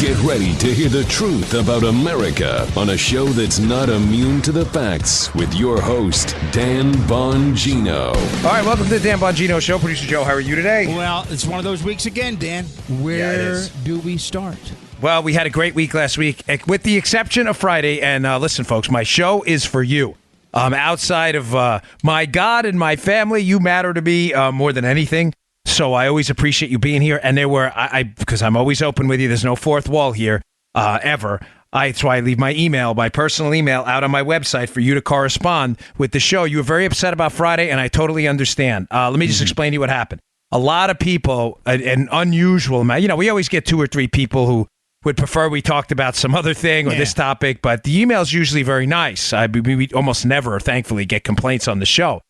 Get ready to hear the truth about America on a show that's not immune to the facts with your host, Dan Bongino. All right, welcome to the Dan Bongino Show. Producer Joe, how are you today? Well, it's one of those weeks again, Dan. Where do we start? Well, we had a great week last week, with the exception of Friday. And listen, folks, my show is for you. Outside of my God and my family, you matter to me more than anything. So I always appreciate you being here. And there were, because I'm always open with you, there's no fourth wall here, ever. That's why I leave my personal email out on my website for you to correspond with the show. You were very upset about Friday, and I totally understand. Let me just explain to you what happened. A lot of people, an unusual amount, we always get 2 or 3 people who would prefer we talked about some other thing or this topic, but the email's usually very nice. We almost never, thankfully, get complaints on the show,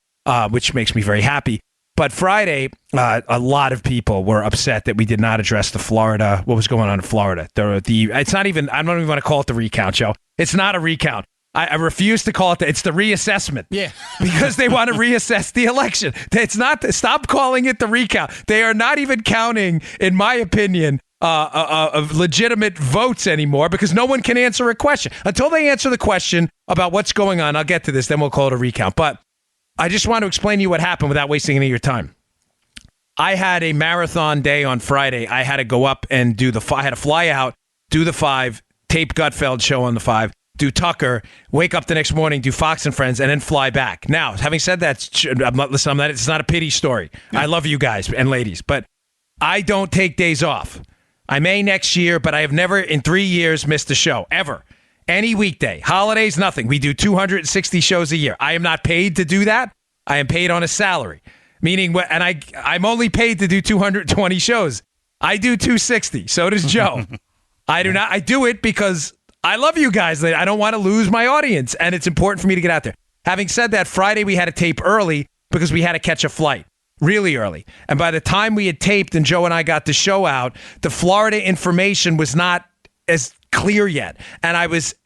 which makes me very happy. But Friday, a lot of people were upset that we did not address what was going on in Florida. It's not even, I don't even want to call it the recount, Joe. It's not a recount. I refuse to call it it's the reassessment. Yeah. Because they want to reassess the election. It's not, stop calling it the recount. They are not even counting, in my opinion, of legitimate votes anymore because no one can answer a question. Until they answer the question about what's going on, I'll get to this, then we'll call it a recount. But I just want to explain to you what happened without wasting any of your time. I had a marathon day on Friday. I had to go up and I had to fly out, do the 5, tape Gutfeld show on the 5, do Tucker, wake up the next morning, do Fox and Friends, and then fly back. Now, having said that, it's not a pity story. No. I love you guys and ladies, but I don't take days off. I may next year, but I have never in 3 years missed a show, ever. Any weekday. Holidays, nothing. We do 260 shows a year. I am not paid to do that. I am paid on a salary. Meaning, and I'm only paid to do 220 shows. I do 260. So does Joe. I do not. I do it because I love you guys. I don't want to lose my audience, and it's important for me to get out there. Having said that, Friday we had to tape early because we had to catch a flight. Really early. And by the time we had taped and Joe and I got the show out, the Florida information was not as clear yet. And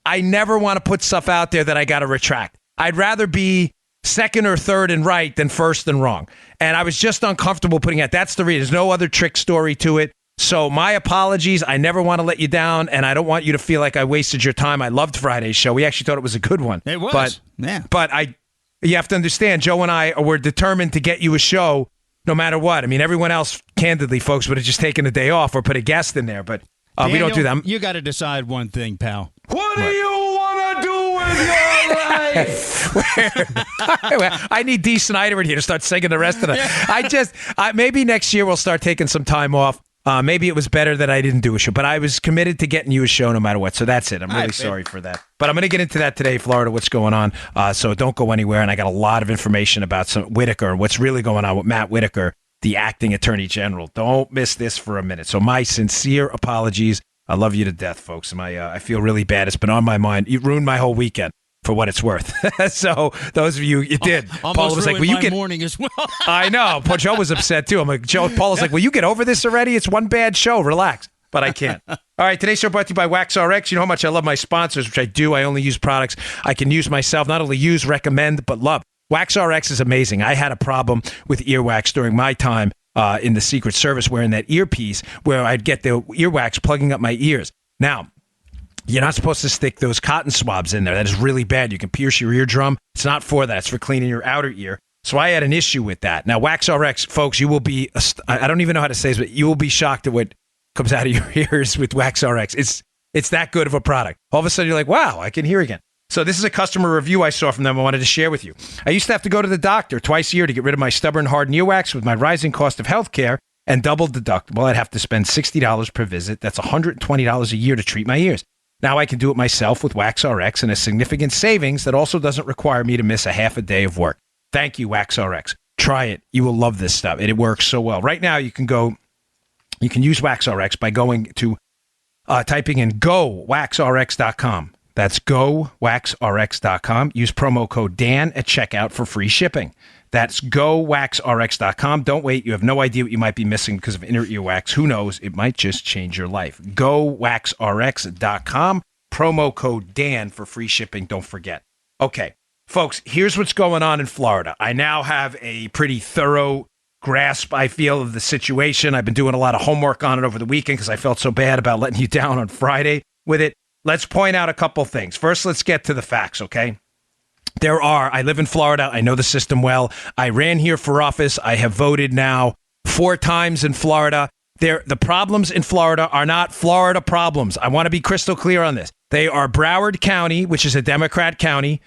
I never want to put stuff out there that I got to retract. I'd rather be second or third and right than first and wrong. And I was just uncomfortable putting out. That's the reason. There's no other trick story to it. So my apologies. I never want to let you down, and I don't want you to feel like I wasted your time. I loved Friday's show. We actually thought it was a good one. It was. But you have to understand, Joe and I were determined to get you a show no matter what. I mean, everyone else, candidly, folks, would have just taken a day off or put a guest in there, but Daniel, we don't do that. You got to decide one thing, pal. What do you want to do with your life? I need Dee Snider in here to start singing the rest of it. Maybe next year we'll start taking some time off. Maybe it was better that I didn't do a show, but I was committed to getting you a show no matter what. So that's it. I'm really sorry for that. But I'm going to get into that today, Florida, what's going on. So don't go anywhere. And I got a lot of information about Whitaker, what's really going on with Matt Whitaker, the acting attorney general. Don't miss this for a minute. So my sincere apologies. I love you to death, folks. I feel really bad. It's been on my mind. You ruined my whole weekend. For what it's worth. So those of you, it did. Paula was like, "Will you get?" Morning as well. I know. Joe was upset too. I'm like, Paula's like, "Will you get over this already? It's one bad show. Relax." But I can't. All right. Today's show brought to you by WaxRx. You know how much I love my sponsors, which I do. I only use products I can use myself. Not only use, recommend, but love. WaxRx is amazing. I had a problem with earwax during my time in the Secret Service, wearing that earpiece, where I'd get the earwax plugging up my ears. Now, you're not supposed to stick those cotton swabs in there. That is really bad. You can pierce your eardrum. It's not for that. It's for cleaning your outer ear. So I had an issue with that. Now, WaxRx, folks, you will be, I don't even know how to say this, but you will be shocked at what comes out of your ears with WaxRx. It's that good of a product. All of a sudden, you're like, wow, I can hear again. So this is a customer review I saw from them I wanted to share with you. I used to have to go to the doctor twice a year to get rid of my stubborn, hardened earwax. With my rising cost of health care and double deductible, I'd have to spend $60 per visit. That's $120 a year to treat my ears. Now I can do it myself with WaxRx and a significant savings that also doesn't require me to miss a half a day of work. Thank you, WaxRx. Try it. You will love this stuff. It works so well. Right now, you can use WaxRx by going to typing in gowaxrx.com. That's gowaxrx.com. Use promo code Dan at checkout for free shipping. That's gowaxrx.com. Don't wait. You have no idea what you might be missing because of inner earwax. Who knows? It might just change your life. Gowaxrx.com. Promo code Dan for free shipping. Don't forget. Okay, folks, here's what's going on in Florida. I now have a pretty thorough grasp, I feel, of the situation. I've been doing a lot of homework on it over the weekend because I felt so bad about letting you down on Friday with it. Let's point out a couple things. First, let's get to the facts, okay? I live in Florida. I know the system well. I ran here for office. I have voted now 4 times in Florida. The problems in Florida are not Florida problems. I want to be crystal clear on this. They are Broward County, which is a Democrat county,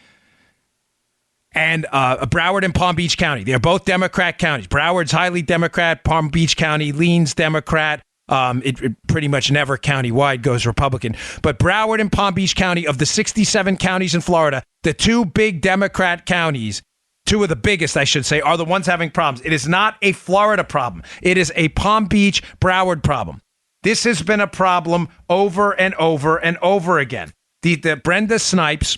and Broward and Palm Beach County. They're both Democrat counties. Broward's highly Democrat. Palm Beach County leans Democrat. It pretty much never countywide goes Republican. But Broward and Palm Beach County, of the 67 counties in Florida, the 2 big Democrat counties, 2 of the biggest, I should say, are the ones having problems. It is not a Florida problem. It is a Palm Beach, Broward problem. This has been a problem over and over and over again. The Brenda Snipes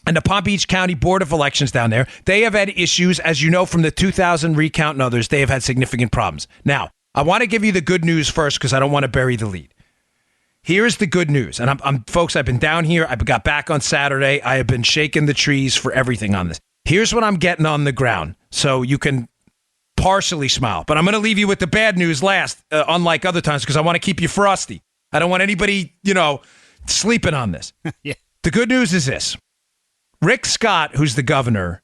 and the Palm Beach County Board of Elections down there, they have had issues, as you know, from the 2000 recount and others. They have had significant problems. Now, I want to give you the good news first because I don't want to bury the lead. Here's the good news. And folks, I've been down here. I got back on Saturday. I have been shaking the trees for everything on this. Here's what I'm getting on the ground so you can partially smile. But I'm going to leave you with the bad news last, unlike other times, because I want to keep you frosty. I don't want anybody, sleeping on this. Yeah. The good news is this. Rick Scott, who's the governor,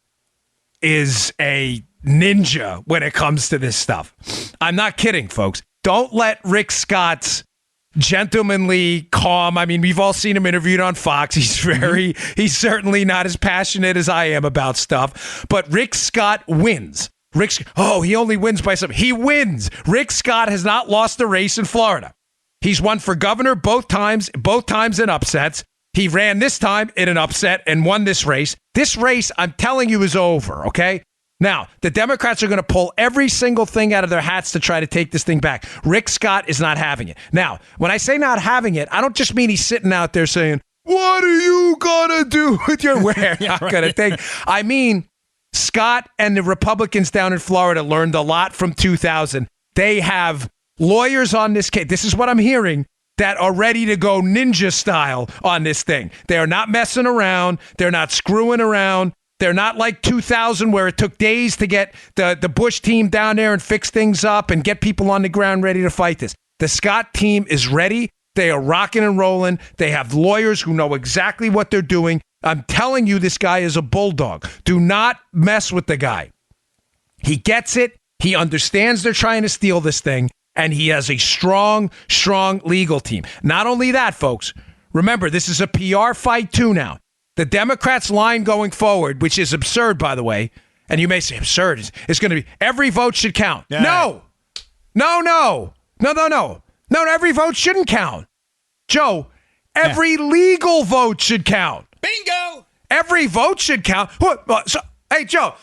is a ninja when it comes to this stuff. I'm not kidding, folks. Don't let Rick Scott's gentlemanly, calm. I mean, we've all seen him interviewed on Fox. He's certainly not as passionate as I am about stuff. But Rick Scott wins. He only wins by something. He wins. Rick Scott has not lost a race in Florida. He's won for governor both times in upsets. He ran this time in an upset and won this race. This race, I'm telling you, is over, okay? Now, the Democrats are going to pull every single thing out of their hats to try to take this thing back. Rick Scott is not having it. Now, when I say not having it, I don't just mean he's sitting out there saying, what are you going to do with your we're not going to take. I mean, Scott and the Republicans down in Florida learned a lot from 2000. They have lawyers on this case. This is what I'm hearing, that are ready to go ninja style on this thing. They are not messing around. They're not screwing around. They're not like 2000 where it took days to get the Bush team down there and fix things up and get people on the ground ready to fight this. The Scott team is ready. They are rocking and rolling. They have lawyers who know exactly what they're doing. I'm telling you, this guy is a bulldog. Do not mess with the guy. He gets it. He understands they're trying to steal this thing. And he has a strong, strong legal team. Not only that, folks, remember, this is a PR fight too now. The Democrats' line going forward, which is absurd, by the way, and you may say absurd, is going to be every vote should count. Yeah. No, every vote shouldn't count. Joe, every legal vote should count. Bingo! Every vote should count. Hey, Joe,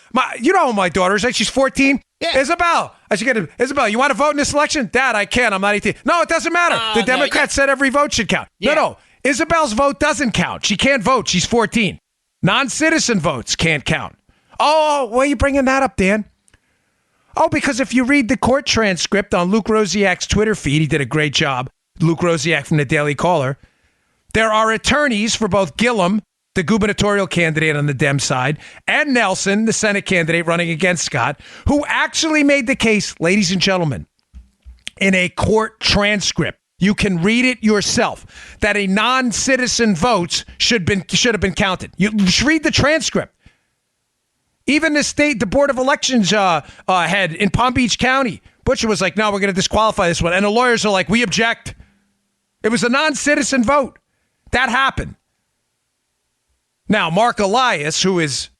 you know who my daughter is, right? She's 14. Yeah. Isabel. I should get Isabel, you want to vote in this election? Dad, I can't. I'm not 18. No, it doesn't matter. The Democrats said every vote should count. Yeah. No. Isabel's vote doesn't count. She can't vote. She's 14. Non-citizen votes can't count. Oh, why are you bringing that up, Dan? Oh, because if you read the court transcript on Luke Rosiak's Twitter feed, he did a great job. Luke Rosiak from the Daily Caller. There are attorneys for both Gillum, the gubernatorial candidate on the Dem side, and Nelson, the Senate candidate running against Scott, who actually made the case, ladies and gentlemen, in a court transcript. You can read it yourself, that a non-citizen votes should have been counted. You should read the transcript. Even the Board of Elections head in Palm Beach County, Butcher was like, no, we're going to disqualify this one. And the lawyers are like, we object. It was a non-citizen vote. That happened. Now, Mark Elias, who is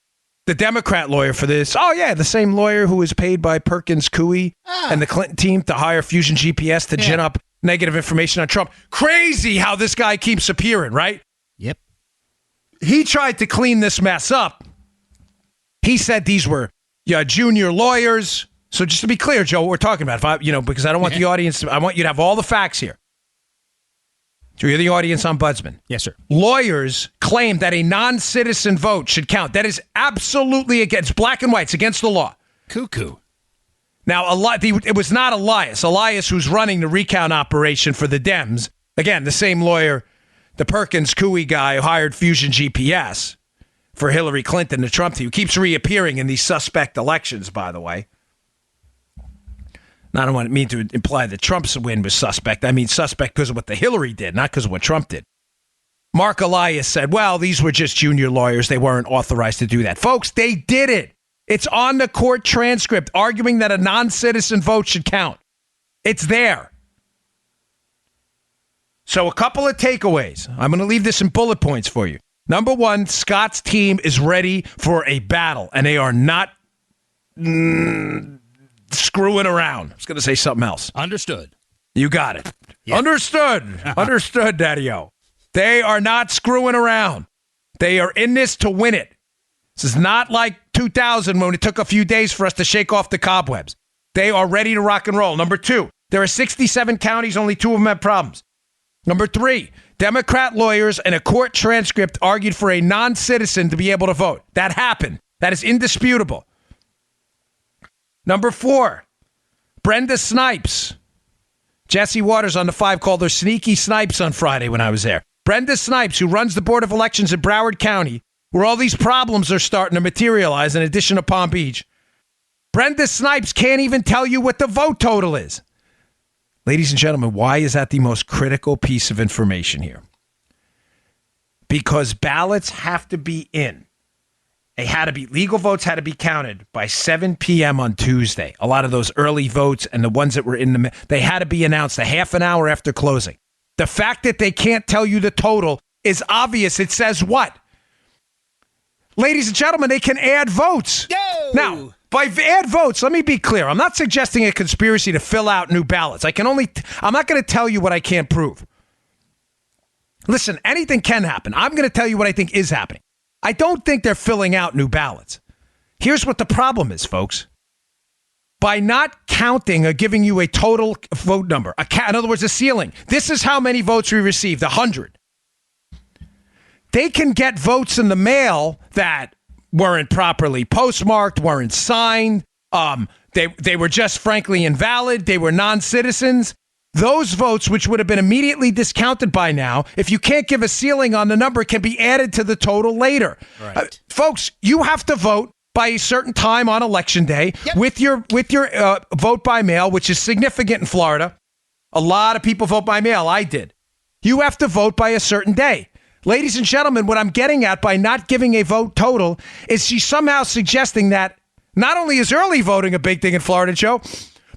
the Democrat lawyer for this, the same lawyer who was paid by Perkins Coie and the Clinton team to hire Fusion GPS to gin up negative information on Trump. Crazy how this guy keeps appearing, right? Yep. He tried to clean this mess up. He said these were junior lawyers. So just to be clear, Joe, what we're talking about, because I don't want the audience, I want you to have all the facts here. So you're the audience ombudsman. Yes, sir. Lawyers claim that a non-citizen vote should count. That is absolutely against black and white. It's against the law. Cuckoo. Now, it was not Elias. Elias, who's running the recount operation for the Dems. Again, the same lawyer, the Perkins Coie guy who hired Fusion GPS for Hillary Clinton, the Trump team, who keeps reappearing in these suspect elections, by the way. I don't want to mean to imply that Trump's win was suspect. I mean suspect because of what the Hillary did, not because of what Trump did. Mark Elias said, well, these were just junior lawyers. They weren't authorized to do that. Folks, they did it. It's on the court transcript arguing that a non-citizen vote should count. It's there. So a couple of takeaways. I'm going to leave this in bullet points for you. Number one, Scott's team is ready for a battle, and they are not screwing around. I was going to say something else. Understood. You got it. Yep. Understood. Understood, Daddy-O. They are not screwing around. They are in this to win it. This is not like 2000 when it took a few days for us to shake off the cobwebs. They are ready to rock and roll. Number two, there are 67 counties, only 2 of them have problems. Number three, Democrat lawyers and a court transcript argued for a non-citizen to be able to vote. That happened. That is indisputable. Number four, Brenda Snipes. Jesse Waters on the 5 called her Sneaky Snipes on Friday when I was there. Brenda Snipes, who runs the Board of Elections in Broward County, where all these problems are starting to materialize in addition to Palm Beach. Brenda Snipes can't even tell you what the vote total is. Ladies and gentlemen, why is that the most critical piece of information here? Because ballots have to be in. Legal votes had to be counted by 7 p.m. on Tuesday. A lot of those early votes and the ones that were they had to be announced a half an hour after closing. The fact that they can't tell you the total is obvious. It says what? Ladies and gentlemen, they can add votes. Yo! Now, by add votes, let me be clear. I'm not suggesting a conspiracy to fill out new ballots. I'm not going to tell you what I can't prove. Listen, anything can happen. I'm going to tell you what I think is happening. I don't think they're filling out new ballots. Here's what the problem is, folks. By not counting or giving you a total vote number, in other words, a ceiling, this is how many votes we received, 100. They can get votes in the mail that weren't properly postmarked, weren't signed. They were just frankly invalid. They were non-citizens. Those votes, which would have been immediately discounted by now, if you can't give a ceiling on the number, can be added to the total later. Right. Folks, you have to vote by a certain time on Election Day with your vote by mail, which is significant in Florida. A lot of people vote by mail. I did. You have to vote by a certain day. Ladies and gentlemen, what I'm getting at by not giving a vote total is she's somehow suggesting that not only is early voting a big thing in Florida, Joe,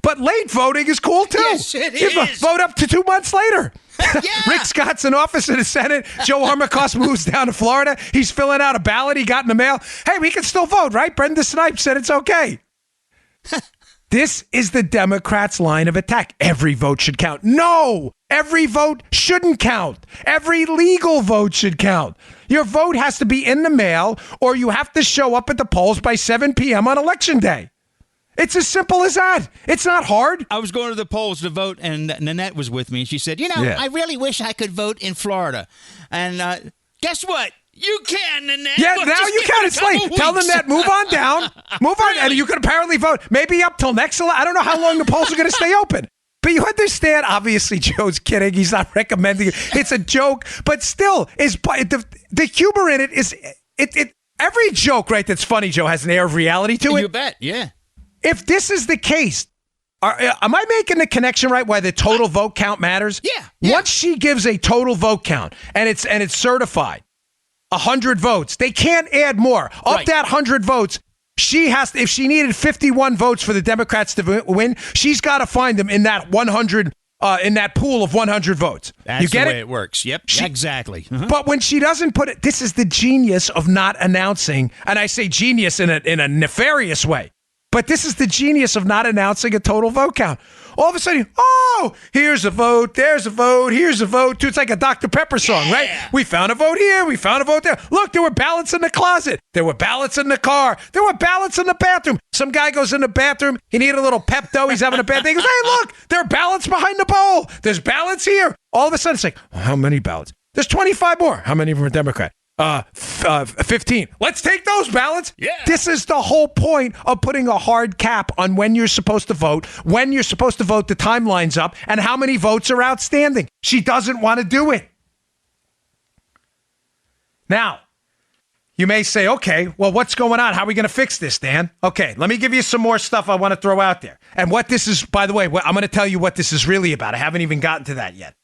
but late voting is cool, too. Yes, it you is. Vote up to 2 months later. Yeah. Rick Scott's in office in the Senate. Joe Armacost moves down to Florida. He's filling out a ballot he got in the mail. Hey, we can still vote, right? Brenda Snipes said it's okay. This is the Democrats' line of attack. Every vote should count. No, every vote shouldn't count. Every legal vote should count. Your vote has to be in the mail, or you have to show up at the polls by 7 p.m. on Election Day. It's as simple as that. It's not hard. I was going to the polls to vote, and Nanette was with me, and she said, I really wish I could vote in Florida. And guess what? You can, Nanette. Yeah, now you can. It's late. Tell them that. Move on down. Move on. And you can apparently vote. Maybe up till next election. I don't know how long the polls are going to stay open. But you understand, obviously, Joe's kidding. He's not recommending it. It's a joke. But still, the humor in it is, every joke, right, that's funny, Joe, has an air of reality to it. You bet, yeah. If this is the case, am I making the connection right why the total vote count matters? Yeah. Once she gives a total vote count and it's certified, 100 votes, they can't add more. Of that 100 votes, she has to, if she needed 51 votes for the Democrats to win, she's got to find them in that 100 in that pool of 100 votes. That's you get the way it works. Yep, exactly. Uh-huh. But when she doesn't put it, this is the genius of not announcing, and I say genius in a nefarious way. But this is the genius of not announcing a total vote count. All of a sudden, here's a vote, there's a vote, here's a vote. Dude, it's like a Dr. Pepper song, right? We found a vote here, we found a vote there. Look, there were ballots in the closet. There were ballots in the car. There were ballots in the bathroom. Some guy goes in the bathroom. He needed a little Pepto. He's having a bad day. He goes, hey, look, there are ballots behind the bowl. There's ballots here. All of a sudden, it's like, how many ballots? There's 25 more. How many of them are Democrat? 15. Let's take those ballots. Yeah. This is the whole point of putting a hard cap on when you're supposed to vote, when you're supposed to vote, the timeline's up, and how many votes are outstanding. She doesn't want to do it. Now, You may say, okay, well, what's going on? How are we going to fix this, Dan? Okay, let me give you some more stuff I want to throw out there. And what this is, by the way, I'm going to tell you what this is really about. I haven't even gotten to that yet.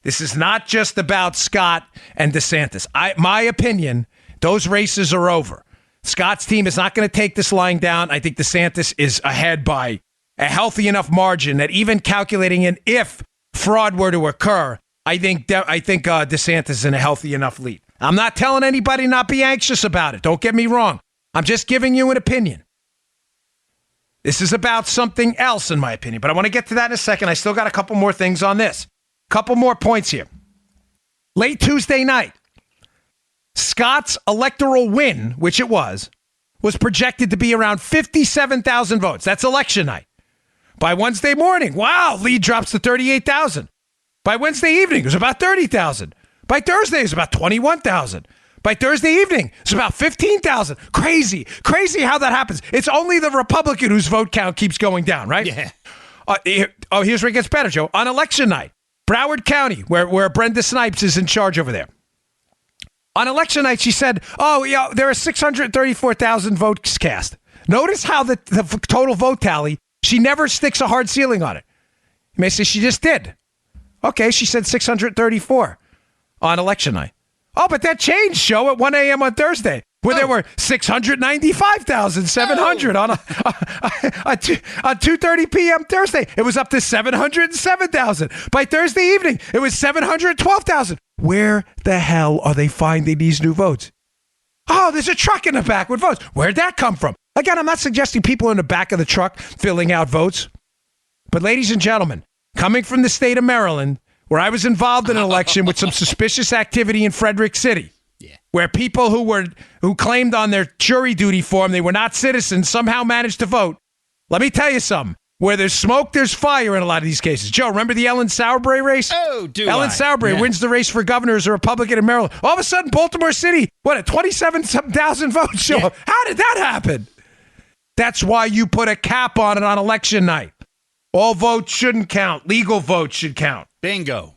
This is not just about Scott and DeSantis. My opinion, those races are over. Scott's team is not going to take this lying down. I think DeSantis is ahead by a healthy enough margin that even calculating in if fraud were to occur, I think DeSantis is in a healthy enough lead. I'm not telling anybody not be anxious about it. Don't get me wrong. I'm just giving you an opinion. This is about something else, in my opinion, but I want to get to that in a second. I still got a couple more things on this. Couple more points here. Late Tuesday night, Scott's electoral win, which it was projected to be around 57,000 votes. That's election night. By Wednesday morning, wow, lead drops to 38,000. By Wednesday evening, it was about 30,000. By Thursday, it was about 21,000. By Thursday evening, it's about 15,000. Crazy how that happens. It's only the Republican whose vote count keeps going down, right? Yeah. Here's where it gets better, Joe. On election night, Broward County, where Brenda Snipes is in charge over there. On election night, she said, there are 634,000 votes cast. Notice how the total vote tally, she never sticks a hard ceiling on it. You may say she just did. Okay, she said 634 on election night. Oh, but that changed, Joe, at 1 a.m. on Thursday, where there were 695,700 on 2:30 p.m. Thursday. It was up to 707,000. By Thursday evening, it was 712,000. Where the hell are they finding these new votes? Oh, there's a truck in the back with votes. Where'd that come from? Again, I'm not suggesting people in the back of the truck filling out votes. But ladies and gentlemen, coming from the state of Maryland, where I was involved in an election with some suspicious activity in Frederick City, where people who claimed on their jury duty form they were not citizens somehow managed to vote. Let me tell you something. Where there's smoke, there's fire in a lot of these cases. Joe, remember the Ellen Sauerbrey race? Ellen Sauerbrey wins the race for governor as a Republican in Maryland. All of a sudden, Baltimore City, 27,000 votes, Joe. Yeah. How did that happen? That's why you put a cap on it on election night. All votes shouldn't count. Legal votes should count. Bingo.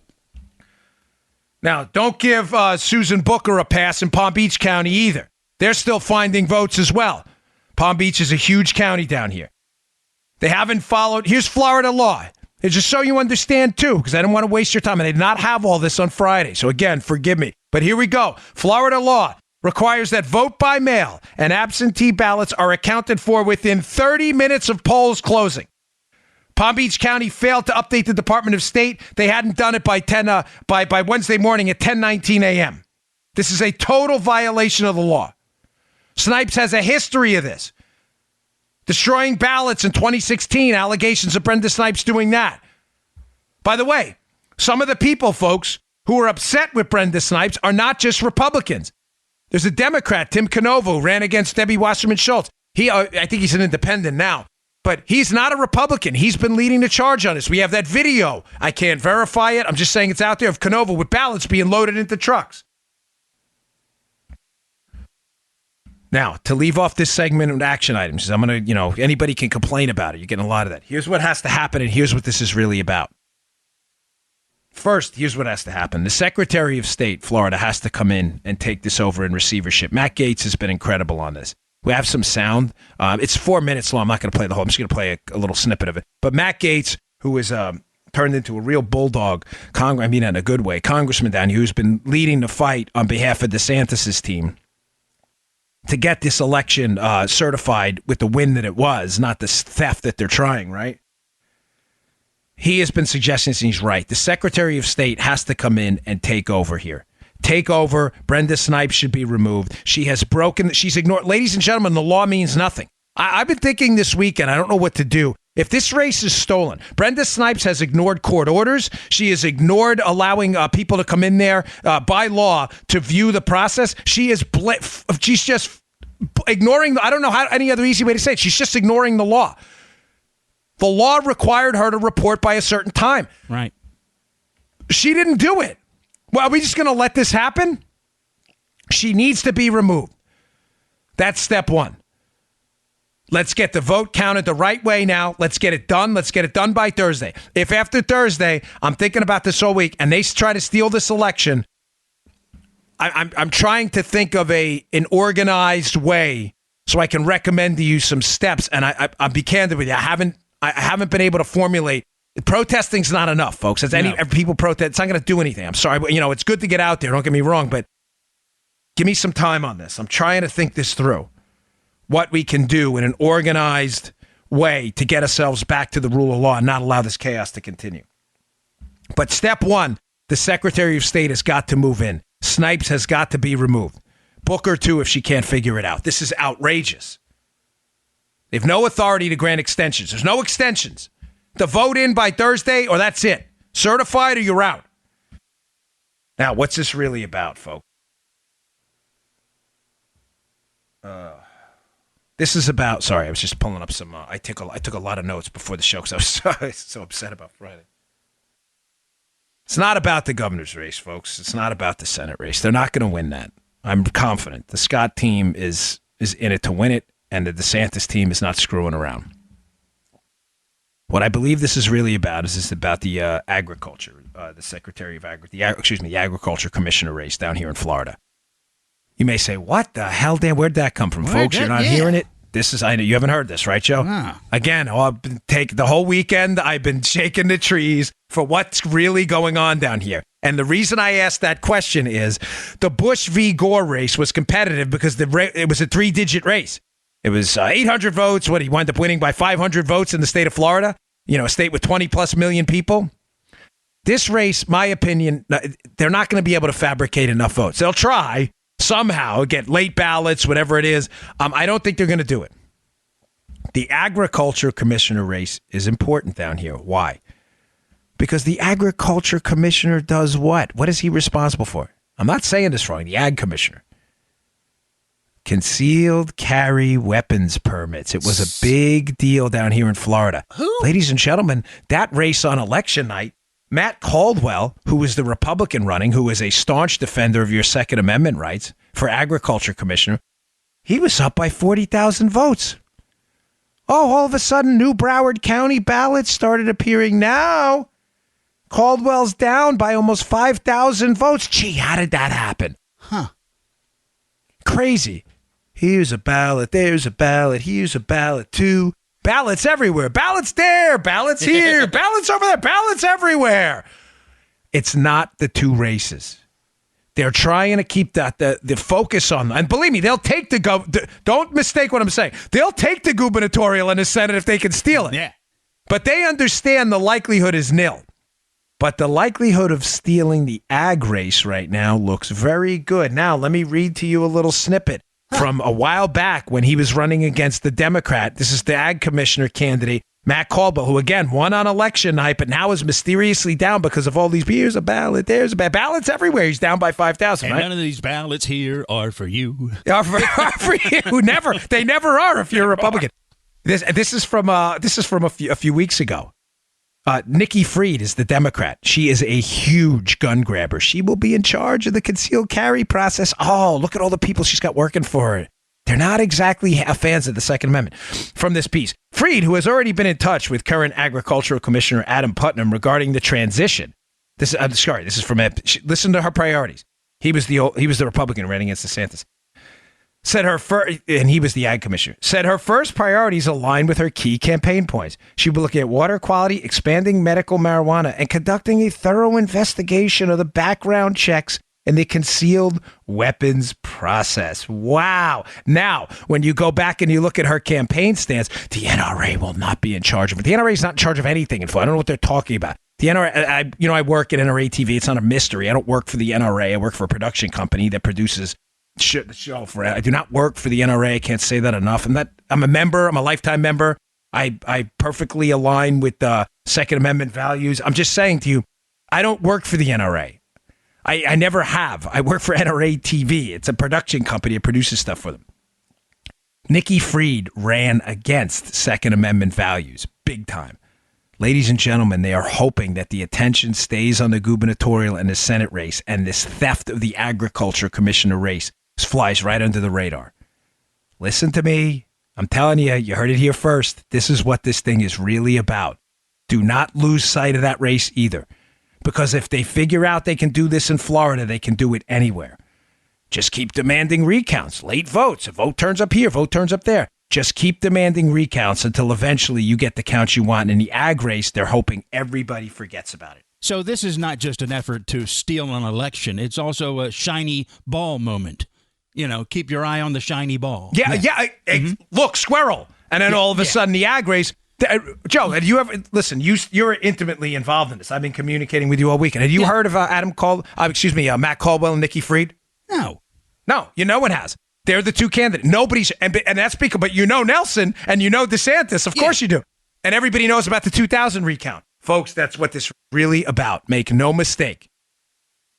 Now, don't give Susan Booker a pass in Palm Beach County either. They're still finding votes as well. Palm Beach is a huge county down here. They haven't followed. Here's Florida law. It's just so you understand, too, because I didn't want to waste your time. And they did not have all this on Friday. So, again, forgive me. But here we go. Florida law requires that vote by mail and absentee ballots are accounted for within 30 minutes of polls closing. Palm Beach County failed to update the Department of State. They hadn't done it by Wednesday morning at 10:19 a.m. This is a total violation of the law. Snipes has a history of this. Destroying ballots in 2016, allegations of Brenda Snipes doing that. By the way, some of the people, folks, who are upset with Brenda Snipes are not just Republicans. There's a Democrat, Tim Canova, who ran against Debbie Wasserman Schultz. I think he's an independent now. But he's not a Republican. He's been leading the charge on this. We have that video. I can't verify it. I'm just saying it's out there of Canova with ballots being loaded into trucks. Now, to leave off this segment with action items, I'm going to, anybody can complain about it. You're getting a lot of that. Here's what has to happen, and here's what this is really about. First, here's what has to happen. The Secretary of State, Florida, has to come in and take this over in receivership. Matt Gaetz has been incredible on this. We have some sound. It's 4 minutes long. I'm not going to play the whole. I'm just going to play a little snippet of it. But Matt Gaetz, who is turned into a real bulldog, in a good way, congressman down here, who's been leading the fight on behalf of DeSantis' team to get this election certified with the win that it was, not the theft that they're trying, right? He has been suggesting this, and he's right. The Secretary of State has to come in and take over here. Take over. Brenda Snipes should be removed. She's ignored. Ladies and gentlemen, the law means nothing. I've been thinking this weekend, I don't know what to do. If this race is stolen, Brenda Snipes has ignored court orders. She has ignored allowing people to come in there by law to view the process. She's just ignoring. I don't know how any other easy way to say it. She's just ignoring the law. The law required her to report by a certain time. Right. She didn't do it. Well, are we just going to let this happen? She needs to be removed. That's step one. Let's get the vote counted the right way now. Let's get it done. Let's get it done by Thursday. If after Thursday, I'm thinking about this all week, and they try to steal this election, I'm trying to think of an organized way so I can recommend to you some steps. And I'll be candid with you. I haven't been able to formulate. Protesting's not enough, folks. As people protest, it's not going to do anything. I'm sorry, but it's good to get out there. Don't get me wrong, but give me some time on this. I'm trying to think this through. What we can do in an organized way to get ourselves back to the rule of law and not allow this chaos to continue. But step one, the Secretary of State has got to move in. Snipes has got to be removed. Book her too if she can't figure it out. This is outrageous. They have no authority to grant extensions. There's no extensions. The vote in by Thursday or that's it. Certified or you're out. Now, what's this really about, folks? This is about, sorry, I was just pulling up some, I took a lot of notes before the show because I was so upset about Friday. It's not about the governor's race, folks. It's not about the Senate race. They're not going to win that. I'm confident. The Scott team is in it to win it, and the DeSantis team is not screwing around. What I believe this is really about is about the agriculture, the Secretary of the Agriculture Commissioner race down here in Florida. You may say, what the hell, Dan? Where'd that come from, folks? You're not hearing it? I know you haven't heard this, right, Joe? No. Again, I've been the whole weekend, I've been shaking the trees for what's really going on down here. And the reason I asked that question is the Bush v. Gore race was competitive because it was a 3-digit race. It was 800 votes. He wound up winning by 500 votes in the state of Florida, a state with 20-plus million people. This race, my opinion, they're not going to be able to fabricate enough votes. They'll try. Somehow get late ballots, whatever it is. I don't think they're going to do it. The Agriculture Commissioner race is important down here. Why? Because the Agriculture Commissioner does what? What is he responsible for? I'm not saying this wrong. The Ag Commissioner. Concealed carry weapons permits. It was a big deal down here in Florida. Who? Ladies and gentlemen, that race on election night, Matt Caldwell, who is the Republican running, who is a staunch defender of your Second Amendment rights for Agriculture Commissioner, he was up by 40,000 votes. Oh, all of a sudden, new Broward County ballots started appearing now. Caldwell's down by almost 5,000 votes. Gee, how did that happen? Huh. Crazy. Here's a ballot, there's a ballot, here's a ballot too. Ballots everywhere. Ballots there. Ballots here. Ballots over there. Ballots everywhere. It's not the two races. They're trying to keep the focus on, and believe me, they'll take don't mistake what I'm saying. They'll take the gubernatorial and the Senate if they can steal it. Yeah. But they understand the likelihood is nil. But the likelihood of stealing the ag race right now looks very good. Now, let me read to you a little snippet from a while back when he was running against the Democrat. This is the ag commissioner candidate, Matt Caldwell, who again won on election night, but now is mysteriously down because of all these. Here's a ballot, there's a ballot. Ballots everywhere. He's down by 5,000. And right? none of these ballots here are for you. Are for you. Never. They never are if you're a Republican. This is from a few weeks ago. Nikki Fried is the Democrat. She is a huge gun grabber. She will be in charge of the concealed carry process. Oh, look at all the people she's got working for her. They're not exactly fans of the Second Amendment. From this piece, Fried, who has already been in touch with current Agricultural Commissioner Adam Putnam regarding the transition. This is from listen to her priorities. He was the Republican running against DeSantis. And he was the ag commissioner, said her first priorities align with her key campaign points. She will look at water quality, expanding medical marijuana, and conducting a thorough investigation of the background checks in the concealed weapons process. Wow. Now, when you go back and you look at her campaign stance, the NRA will not be in charge of it. The NRA is not in charge of anything. I don't know what they're talking about. The NRA, I work at NRA TV. It's not a mystery. I don't work for the NRA. I work for a production company that produces the show for it. I do not work for the NRA. I can't say that enough. I'm a member. I'm a lifetime member. I perfectly align with the Second Amendment values. I'm just saying to you, I don't work for the NRA. I never have. I work for NRA TV. It's a production company that produces stuff for them. Nikki Fried ran against Second Amendment values big time. Ladies and gentlemen, they are hoping that the attention stays on the gubernatorial and the Senate race, and this theft of the Agriculture Commissioner race flies right under the radar. Listen to me. I'm telling you, you heard it here first. This is what this thing is really about. Do not lose sight of that race either. Because if they figure out they can do this in Florida, they can do it anywhere. Just keep demanding recounts, late votes. A vote turns up here, vote turns up there. Just keep demanding recounts until eventually you get the counts you want. In the ag race, they're hoping everybody forgets about it. So this is not just an effort to steal an election. It's also a shiny ball moment. Keep your eye on the shiny ball. Yeah. Look, squirrel. And then all of a sudden, the ag race. Joe, have you ever listen? You're intimately involved in this. I've been communicating with you all weekend. Have you heard of Matt Caldwell and Nikki Fried? No, no one has. They're the two candidates. Nobody's, and that's because, but Nelson and DeSantis. Of course you do. And everybody knows about the 2000 recount. Folks, that's what this is really about. Make no mistake.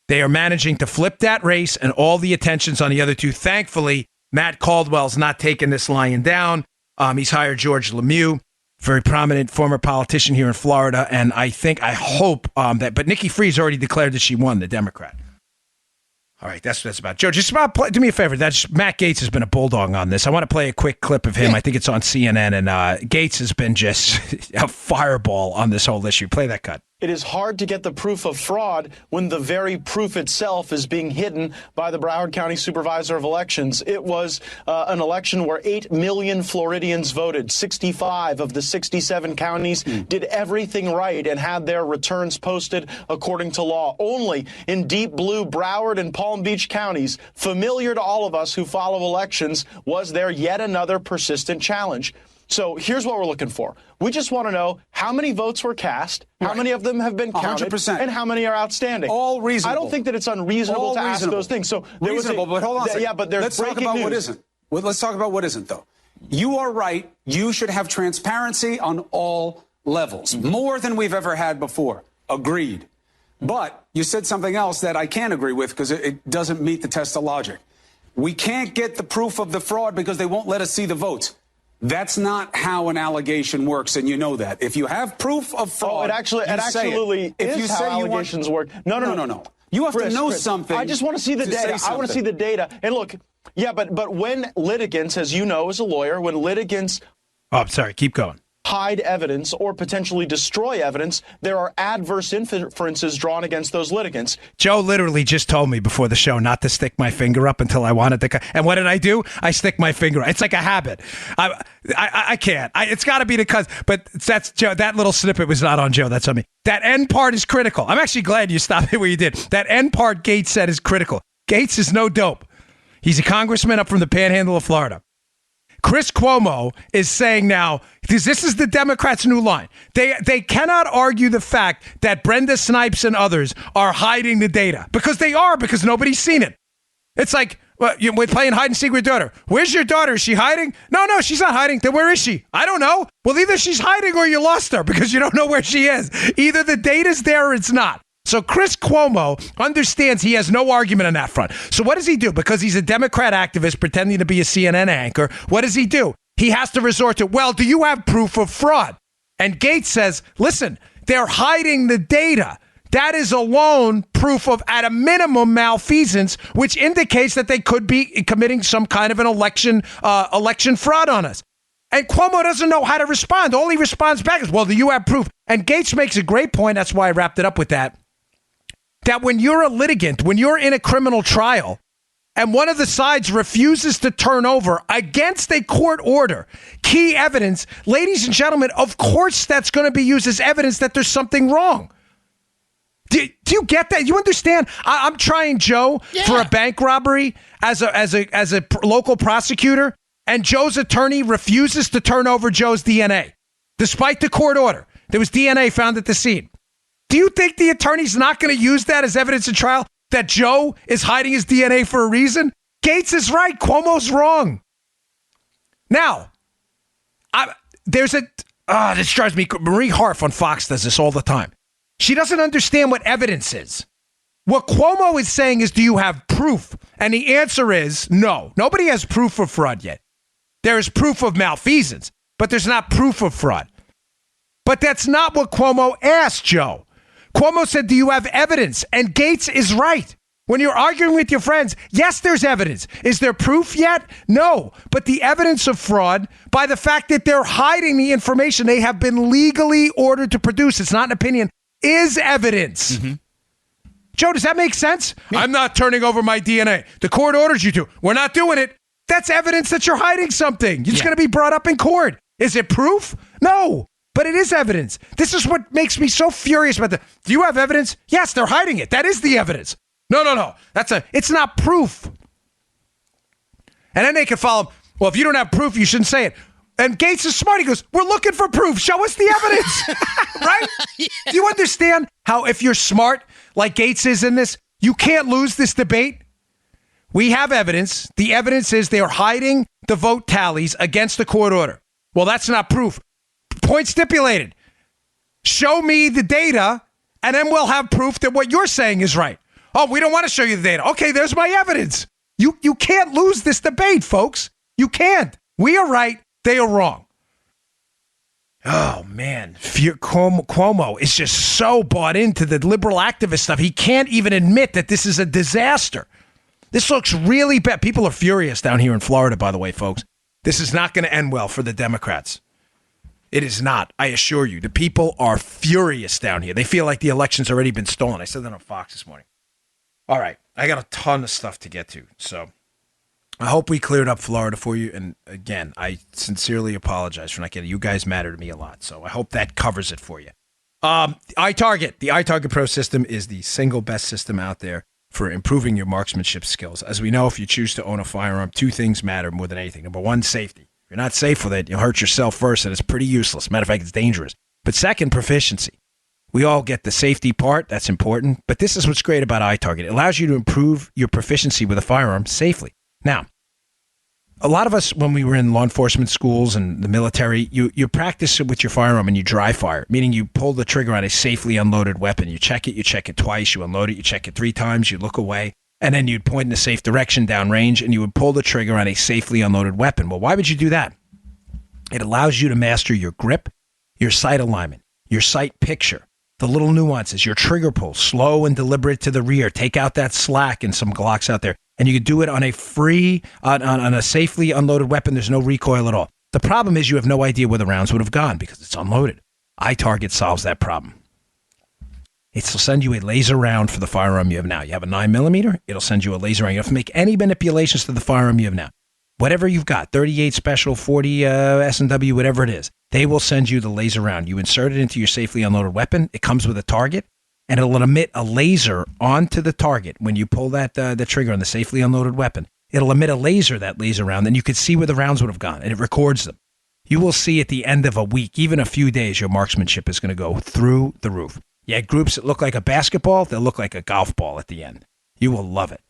They are managing to flip that race, and all the attention's on the other two. Thankfully, Matt Caldwell's not taking this lying down. He's hired George Lemieux, very prominent former politician here in Florida, and I hope but Nikki Fried's already declared that she won, the Democrat. All right, that's what that's about. Joe, do me a favor. Matt Gaetz has been a bulldog on this. I want to play a quick clip of him. Yeah. I think it's on CNN, and Gaetz has been just a fireball on this whole issue. Play that cut. It is hard to get the proof of fraud when the very proof itself is being hidden by the Broward County Supervisor of Elections. It was an election where 8 million Floridians voted. 65 of the 67 counties did everything right and had their returns posted according to law. Only in deep blue Broward and Palm Beach counties, familiar to all of us who follow elections, was there yet another persistent challenge. So here's what we're looking for. We just want to know how many votes were cast, how many of them have been counted, 100%. And how many are outstanding. All reasonable. I don't think that it's unreasonable to ask those things. So reasonable, but hold on a second. Yeah, but there's Let's talk about what isn't. Let's talk about what isn't, though. You are right. You should have transparency on all levels, more than we've ever had before. Agreed. But you said something else that I can't agree with because it doesn't meet the test of logic. We can't get the proof of the fraud because they won't let us see the votes. That's not how an allegation works, and you know that. If you have proof of fraud, it actually is how allegations work. No. You have to know something. I just want to see the data. I want to see the data. And look, but when litigants, as you know as a lawyer, when litigants... Oh, sorry. Keep going. Hide evidence or potentially destroy evidence, there are adverse inferences drawn against those litigants. Joe literally just told me before the show not to stick my finger up until I wanted to. And what did I do? I stick my finger up. It's like a habit. I can't. It's got to be because. But that's Joe. That little snippet was not on Joe. That's on me. That end part is critical. I'm actually glad you stopped it where you did. That end part Gaetz said is critical. Gaetz is no dope. He's a congressman up from the Panhandle of Florida. Chris Cuomo is saying now, this is the Democrats' new line. They cannot argue the fact that Brenda Snipes and others are hiding the data. Because they are, because nobody's seen it. It's like, we're playing hide and seek with your daughter. Where's your daughter? Is she hiding? No, she's not hiding. Then where is she? I don't know. Well, either she's hiding or you lost her because you don't know where she is. Either the data's there or it's not. So Chris Cuomo understands he has no argument on that front. So what does he do? Because he's a Democrat activist pretending to be a CNN anchor, what does he do? He has to resort to, well, do you have proof of fraud? And Gaetz says, listen, they're hiding the data. That is alone proof of, at a minimum, malfeasance, which indicates that they could be committing some kind of an election fraud on us. And Cuomo doesn't know how to respond. All he responds back is, well, do you have proof? And Gaetz makes a great point. That's why I wrapped it up with that. That when you're a litigant, when you're in a criminal trial, and one of the sides refuses to turn over against a court order key evidence, ladies and gentlemen, of course that's going to be used as evidence that there's something wrong. Do you get that? You understand? I'm trying Joe for a bank robbery as a local prosecutor, and Joe's attorney refuses to turn over Joe's DNA, despite the court order. There was DNA found at the scene. Do you think the attorney's not going to use that as evidence in trial, that Joe is hiding his DNA for a reason? Gaetz is right. Cuomo's wrong. Now, this drives me. Marie Harf on Fox does this all the time. She doesn't understand what evidence is. What Cuomo is saying is, do you have proof? And the answer is no. Nobody has proof of fraud yet. There is proof of malfeasance, but there's not proof of fraud. But that's not what Cuomo asked, Joe. Cuomo said, do you have evidence? And Gaetz is right. When you're arguing with your friends, yes, there's evidence. Is there proof yet? No. But the evidence of fraud, by the fact that they're hiding the information they have been legally ordered to produce, it's not an opinion, is evidence. Mm-hmm. Joe, does that make sense? I'm not turning over my DNA. The court orders you to. We're not doing it. That's evidence that you're hiding something. It's going to be brought up in court. Is it proof? No, but it is evidence. This is what makes me so furious about do you have evidence? Yes, they're hiding it. That is the evidence. No. It's not proof. And then they can follow, well, if you don't have proof, you shouldn't say it. And Gaetz is smart. He goes, we're looking for proof. Show us the evidence. Right? Yeah. Do you understand how if you're smart, like Gaetz is in this, you can't lose this debate? We have evidence. The evidence is they are hiding the vote tallies against the court order. Well, that's not proof. Point stipulated. Show me the data, and then we'll have proof that what you're saying is right. Oh, we don't want to show you the data. Okay, there's my evidence. You can't lose this debate, folks. You can't. We are right. They are wrong. Oh, man. Cuomo is just so bought into the liberal activist stuff. He can't even admit that this is a disaster. This looks really bad. People are furious down here in Florida, by the way, folks. This is not going to end well for the Democrats. It is not. I assure you. The people are furious down here. They feel like the election's already been stolen. I said that on Fox this morning. All right. I got a ton of stuff to get to. So I hope we cleared up Florida for you. And again, I sincerely apologize for not getting you guys matter to me a lot. So I hope that covers it for you. iTarget. The iTarget Pro system is the single best system out there for improving your marksmanship skills. As we know, if you choose to own a firearm, two things matter more than anything. Number one, safety. If you're not safe with it, you'll hurt yourself first, and it's pretty useless. Matter of fact, it's dangerous. But second, proficiency. We all get the safety part. That's important. But this is what's great about iTarget. It allows you to improve your proficiency with a firearm safely. Now, a lot of us, when we were in law enforcement schools and the military, you practice it with your firearm and you dry fire, meaning you pull the trigger on a safely unloaded weapon. You check it twice, you unload it, you check it 3 times, you look away, and then you'd point in a safe direction downrange and you would pull the trigger on a safely unloaded weapon. Well, why would you do that? It allows you to master your grip, your sight alignment, your sight picture, the little nuances, your trigger pull, slow and deliberate to the rear, take out that slack in some Glocks out there. And you could do it on on a safely unloaded weapon. There's no recoil at all. The problem is you have no idea where the rounds would have gone because it's unloaded. iTarget solves that problem. It'll send you a laser round for the firearm you have now. You have a 9mm, it'll send you a laser round. You don't have to make any manipulations to the firearm you have now. Whatever you've got, 38 Special, 40 S&W, whatever it is, they will send you the laser round. You insert it into your safely unloaded weapon. It comes with a target. And it'll emit a laser onto the target. When you pull that the trigger on the safely unloaded weapon, it'll emit that laser round, and you can see where the rounds would have gone, and it records them. You will see at the end of a week, even a few days, your marksmanship is going to go through the roof. You had groups that look like a basketball, they'll look like a golf ball at the end. You will love it.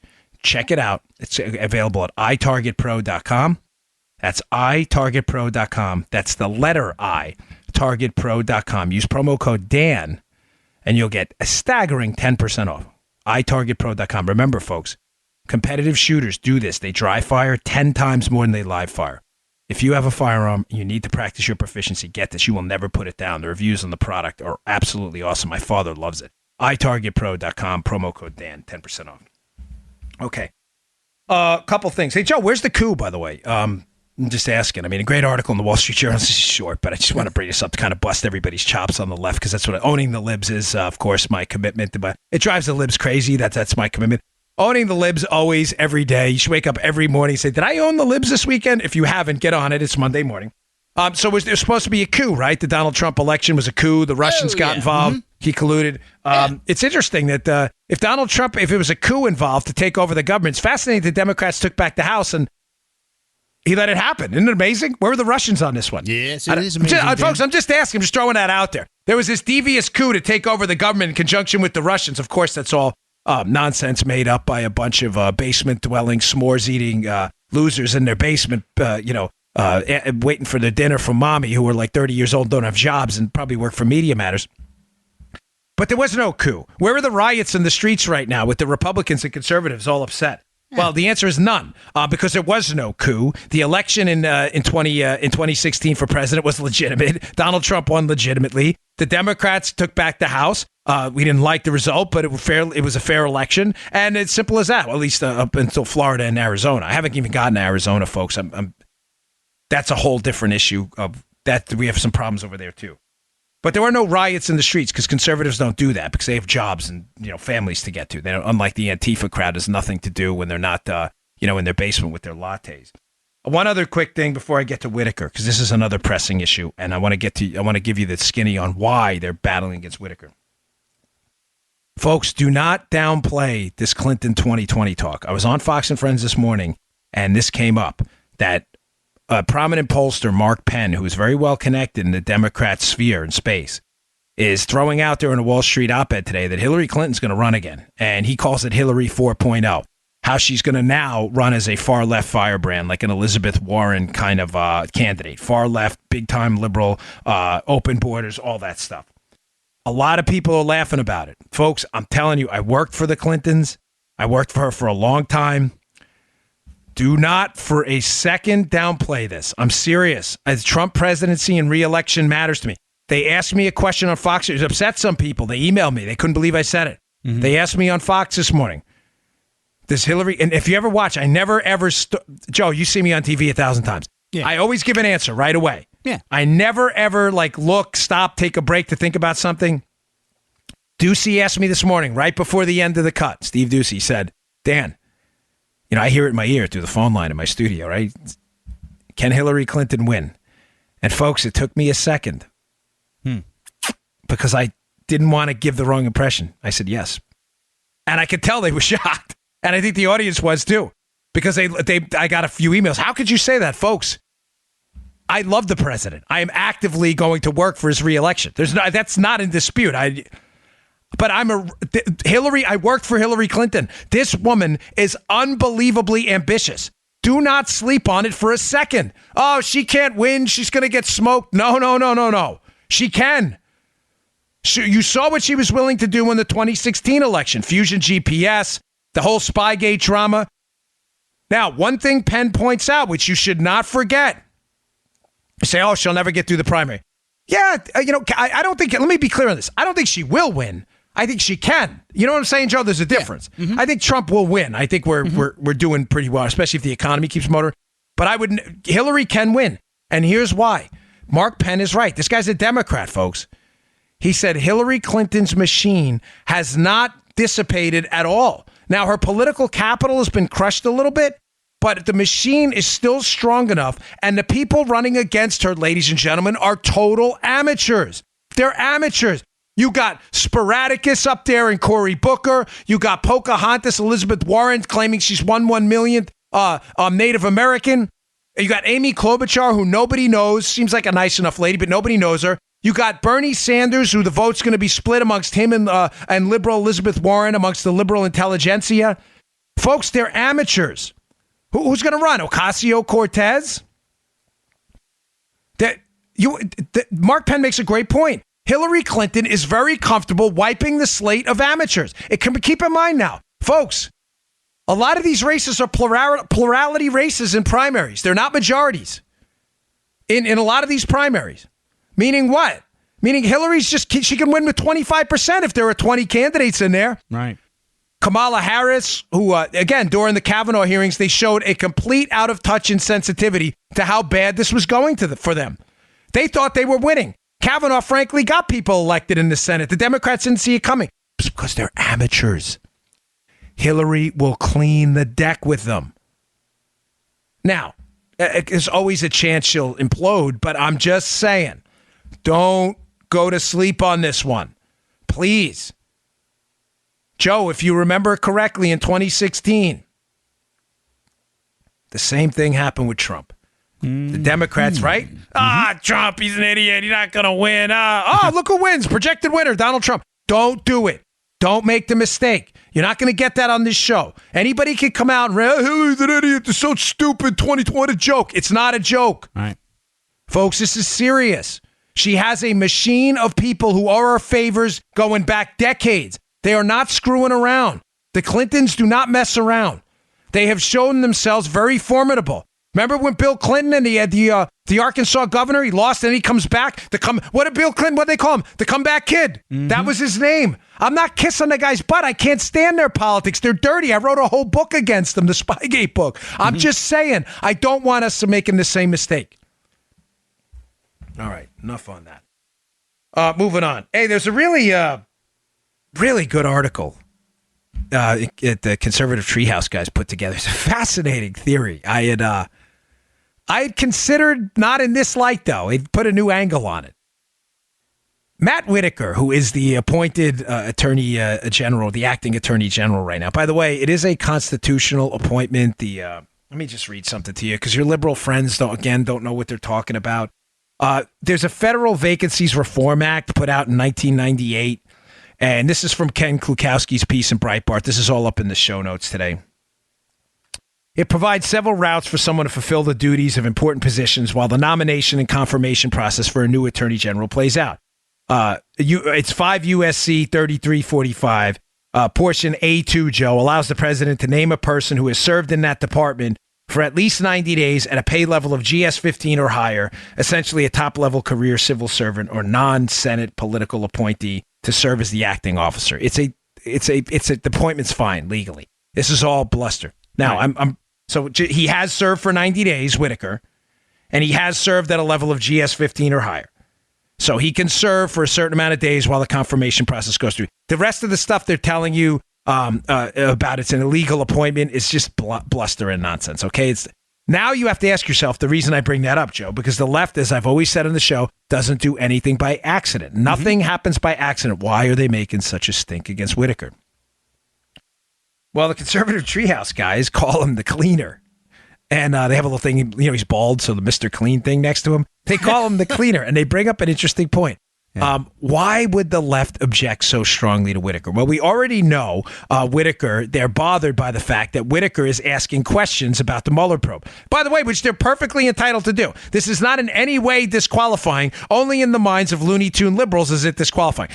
Check it out. It's available at itargetpro.com. That's itargetpro.com. That's the letter I, targetpro.com. Use promo code Dan, and you'll get a staggering 10% off. itargetpro.com. Remember, folks, competitive shooters do this. They dry fire 10 times more than they live fire. If you have a firearm, you need to practice your proficiency. Get this. You will never put it down. The reviews on the product are absolutely awesome. My father loves it. itargetpro.com, promo code Dan, 10% off. Okay. A couple things. Hey, Joe, where's the coup, by the way? I'm just asking. I mean, a great article in the Wall Street Journal. This is short, but I just want to bring this up to kind of bust everybody's chops on the left, because that's what owning the libs is, of course, my commitment. It drives the libs crazy. That's my commitment. Owning the libs always, every day. You should wake up every morning and say, did I own the libs this weekend? If you haven't, get on it. It's Monday morning. So there's supposed to be a coup, right? The Donald Trump election was a coup. The Russians got involved. Mm-hmm. He colluded. It's interesting that if Donald Trump, if it was a coup involved to take over the government, it's fascinating the Democrats took back the House and he let it happen. Isn't it amazing? Where were the Russians on this one? Yes, it is amazing. Folks, I'm just asking. I'm just throwing that out there. There was this devious coup to take over the government in conjunction with the Russians. Of course, that's all nonsense made up by a bunch of basement-dwelling, s'mores-eating losers in their basement, waiting for their dinner from mommy, who are like 30 years old, don't have jobs, and probably work for Media Matters. But there was no coup. Where are the riots in the streets right now with the Republicans and conservatives all upset? Well, the answer is none, because there was no coup. The election in 2016 for president was legitimate. Donald Trump won legitimately. The Democrats took back the House. We didn't like the result, but it was a fair election, and it's simple as that. Well, at least up until Florida and Arizona. I haven't even gotten to Arizona, folks. That's a whole different issue. Of that, we have some problems over there too. But there were no riots in the streets because conservatives don't do that because they have jobs and families to get to. They don't, unlike the Antifa crowd, has nothing to do when they're not in their basement with their lattes. One other quick thing before I get to Whitaker, because this is another pressing issue, and I want to give you the skinny on why they're battling against Whitaker. Folks, do not downplay this Clinton 2020 talk. I was on Fox and Friends this morning, and this came up that a prominent pollster, Mark Penn, who is very well connected in the Democrat sphere and space, is throwing out there in a Wall Street op-ed today that Hillary Clinton's going to run again, and he calls it Hillary 4.0. How she's going to now run as a far-left firebrand, like an Elizabeth Warren kind of candidate. Far-left, big-time liberal, open borders, all that stuff. A lot of people are laughing about it. Folks, I'm telling you, I worked for the Clintons. I worked for her for a long time. Do not for a second downplay this. I'm serious. As Trump presidency and re-election matters to me. They asked me a question on Fox. It upset some people. They emailed me. They couldn't believe I said it. Mm-hmm. They asked me on Fox this morning. This Hillary, and if you ever watch, I never ever, Joe, you see me on TV 1,000 times. Yeah. I always give an answer right away. Yeah. I never ever look, stop, take a break to think about something. Ducey asked me this morning, right before the end of the cut, Steve Ducey said, Dan, I hear it in my ear through the phone line in my studio, right? Can Hillary Clinton win? And folks, it took me a second because I didn't want to give the wrong impression. I said yes. And I could tell they were shocked. And I think the audience was too, because I got a few emails. How could you say that, folks? I love the president. I am actively going to work for his reelection. That's not in dispute. But Hillary. I worked for Hillary Clinton. This woman is unbelievably ambitious. Do not sleep on it for a second. Oh, she can't win. She's going to get smoked. No. She can. You saw what she was willing to do in the 2016 election. Fusion GPS. The whole Spygate drama. Now, one thing Penn points out, which you should not forget. You say, oh, she'll never get through the primary. Yeah, I don't think, let me be clear on this. I don't think she will win. I think she can. You know what I'm saying, Joe? There's a difference. Yeah. Mm-hmm. I think Trump will win. I think we're doing pretty well, especially if the economy keeps motoring. But Hillary can win. And here's why. Mark Penn is right. This guy's a Democrat, folks. He said Hillary Clinton's machine has not dissipated at all. Now, her political capital has been crushed a little bit, but the machine is still strong enough, and the people running against her, ladies and gentlemen, are total amateurs. They're amateurs. You got Sporadicus up there and Cory Booker. You got Pocahontas, Elizabeth Warren, claiming she's 1 millionth Native American. You got Amy Klobuchar, who nobody knows. Seems like a nice enough lady, but nobody knows her. You got Bernie Sanders, who the vote's going to be split amongst him and liberal Elizabeth Warren, amongst the liberal intelligentsia. Folks, they're amateurs. Who's going to run? Ocasio-Cortez? Mark Penn makes a great point. Hillary Clinton is very comfortable wiping the slate of amateurs. Keep in mind now, folks, a lot of these races are plurality races in primaries. They're not majorities in a lot of these primaries. Meaning what? Meaning Hillary's she can win with 25% if there are 20 candidates in there. Right. Kamala Harris, who, again, during the Kavanaugh hearings, they showed a complete out-of-touch insensitivity to how bad this was going for them. They thought they were winning. Kavanaugh, frankly, got people elected in the Senate. The Democrats didn't see it coming. It's because they're amateurs. Hillary will clean the deck with them. Now, there's always a chance she'll implode, but I'm just saying, don't go to sleep on this one. Please. Joe, if you remember correctly, in 2016, the same thing happened with Trump. The Democrats, right? Trump, he's an idiot. He's not going to win. Look who wins. Projected winner, Donald Trump. Don't do it. Don't make the mistake. You're not going to get that on this show. Anybody can come out and Hillary's an idiot. It's so stupid. 2020 joke. It's not a joke. Right. Folks, this is serious. She has a machine of people who are her favors going back decades. They are not screwing around. The Clintons do not mess around. They have shown themselves very formidable. Remember when Bill Clinton and he had the Arkansas governor, he lost and he comes back? What did Bill Clinton, what did they call him? The comeback kid. Mm-hmm. That was his name. I'm not kissing the guy's butt. I can't stand their politics. They're dirty. I wrote a whole book against them, the Spygate book. I'm just saying, I don't want us to making the same mistake. All right, enough on that. Moving on. Hey, there's a really good article the Conservative Treehouse guys put together. It's a fascinating theory. I had considered not in this light, though. It put a new angle on it. Matt Whitaker, who is the appointed attorney general, the acting attorney general right now. By the way, it is a constitutional appointment. Let me just read something to you because your liberal friends don't know what they're talking about. There's a Federal Vacancies Reform Act put out in 1998. And this is from Ken Klukowski's piece in Breitbart. This is all up in the show notes today. It provides several routes for someone to fulfill the duties of important positions while the nomination and confirmation process for a new attorney general plays out. It's 5 U.S.C. 3345. Portion A2, Joe, allows the president to name a person who has served in that department for at least 90 days at a pay level of GS 15 or higher, essentially a top-level career civil servant or non-Senate political appointee to serve as the acting officer. The appointment's fine legally. This is all bluster. Now, right. So he has served for 90 days, Whitaker, and he has served at a level of GS 15 or higher. So he can serve for a certain amount of days while the confirmation process goes through. The rest of the stuff they're telling you about it's an illegal appointment is just bluster and nonsense, okay? Now you have to ask yourself, the reason I bring that up, Joe, because the left, as I've always said on the show, doesn't do anything by accident. Nothing happens by accident. Why are they making such a stink against Whitaker? Well, the Conservative Treehouse guys call him the cleaner. And they have a little thing, he's bald, so the Mr. Clean thing next to him. They call him the cleaner, and they bring up an interesting point. Yeah. Why would the left object so strongly to Whitaker? Well, we already know Whitaker, they're bothered by the fact that Whitaker is asking questions about the Mueller probe. By the way, which they're perfectly entitled to do. This is not in any way disqualifying. Only in the minds of Looney Tune liberals is it disqualifying.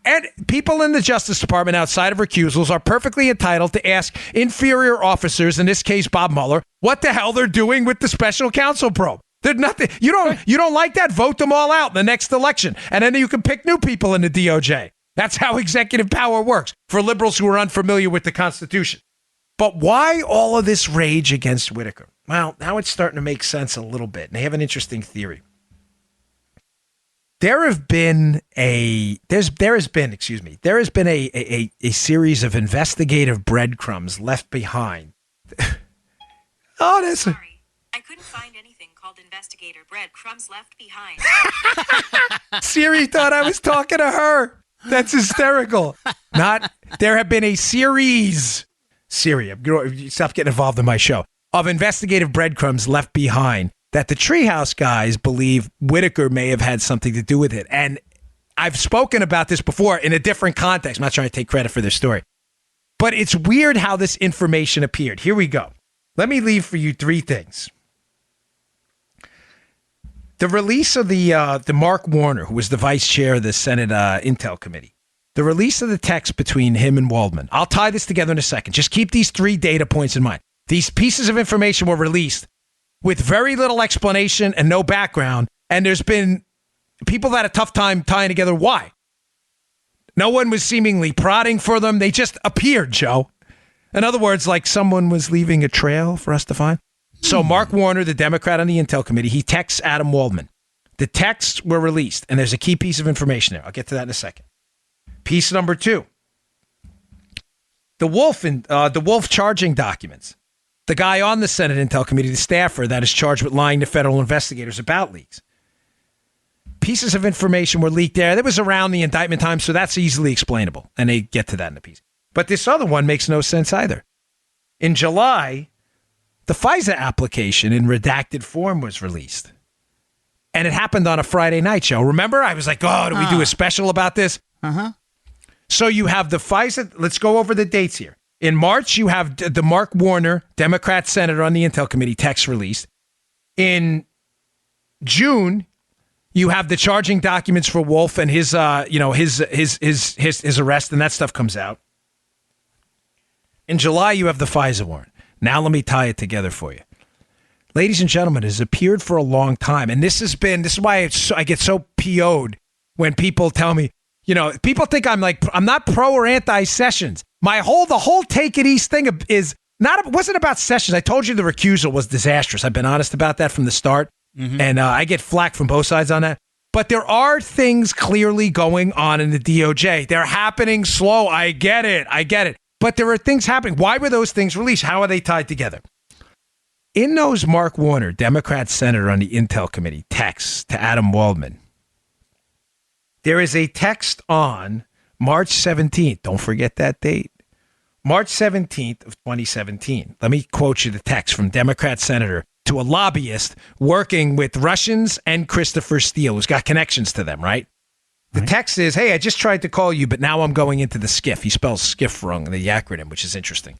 And people in the Justice Department outside of recusals are perfectly entitled to ask inferior officers, in this case Bob Mueller, what the hell they're doing with the special counsel probe. There's nothing. You don't like that? Vote them all out in the next election, and then you can pick new people in the DOJ. That's how executive power works for liberals who are unfamiliar with the Constitution. But why all of this rage against Whitaker? Well, now it's starting to make sense a little bit, and they have an interesting theory. There has been a series of investigative breadcrumbs left behind. Sorry, I couldn't find anything called investigator breadcrumbs left behind. Siri thought I was talking to her. That's hysterical. There have been a series. Siri, stop getting involved in my show. Of investigative breadcrumbs left behind that the Treehouse guys believe Whitaker may have had something to do with it. And I've spoken about this before in a different context. I'm not trying to take credit for this story. But it's weird how this information appeared. Here we go. Let me leave for you three things. The release of the Mark Warner, who was the vice chair of the Senate Intel Committee, the release of the text between him and Waldman. I'll tie this together in a second. Just keep these three data points in mind. These pieces of information were released with very little explanation and no background, and there's been people that had a tough time tying together why. No one was seemingly prodding for them. They just appeared, Joe. In other words, like someone was leaving a trail for us to find. So Mark Warner, the Democrat on the Intel Committee, he texts Adam Waldman. The texts were released, and there's a key piece of information there. I'll get to that in a second. Piece number 2. The Wolf charging documents. The guy on the Senate Intel Committee, the staffer that is charged with lying to federal investigators about leaks. Pieces of information were leaked there. That was around the indictment time, so that's easily explainable, and they get to that in the piece. But this other one makes no sense either. In July, the FISA application in redacted form was released. And it happened on a Friday night show. Remember? I was like, oh, do we do a special about this? Uh-huh. So you have the FISA. Let's go over the dates here. In March, you have the Mark Warner, Democrat senator on the Intel Committee, text released. In June, you have the charging documents for Wolf and his arrest, and that stuff comes out. In July, you have the FISA warrant. Now let me tie it together for you. Ladies and gentlemen, it has appeared for a long time, and this is why I get so PO'd when people tell me, people think I'm not pro or anti Sessions. The whole take it east thing wasn't about Sessions. I told you the recusal was disastrous. I've been honest about that from the start, and I get flack from both sides on that. But there are things clearly going on in the DOJ. They're happening slow. I get it. But there are things happening. Why were those things released? How are they tied together? In those Mark Warner, Democrat senator on the Intel Committee, texts to Adam Waldman, there is a text on March 17th. Don't forget that date. March 17th of 2017. Let me quote you the text from Democrat senator to a lobbyist working with Russians and Christopher Steele, who's got connections to them, right? The text is, hey, I just tried to call you, but now I'm going into the SCIF. He spells SCIF wrong, the acronym, which is interesting.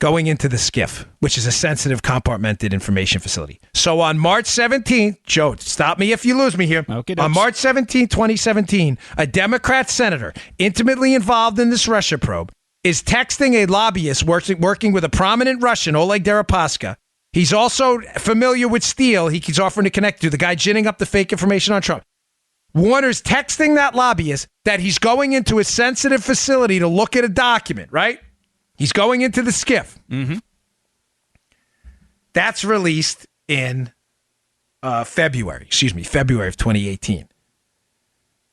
Going into the SCIF, which is a sensitive compartmented information facility. So on March 17th, Joe, stop me if you lose me here. Okay, on March 17th, 2017, a Democrat senator intimately involved in this Russia probe is texting a lobbyist working with a prominent Russian, Oleg Deripaska. He's also familiar with Steele. He's offering to connect to the guy ginning up the fake information on Trump. Warner's texting that lobbyist that he's going into a sensitive facility to look at a document, right? He's going into the SCIF. Mm-hmm. That's released in February of 2018.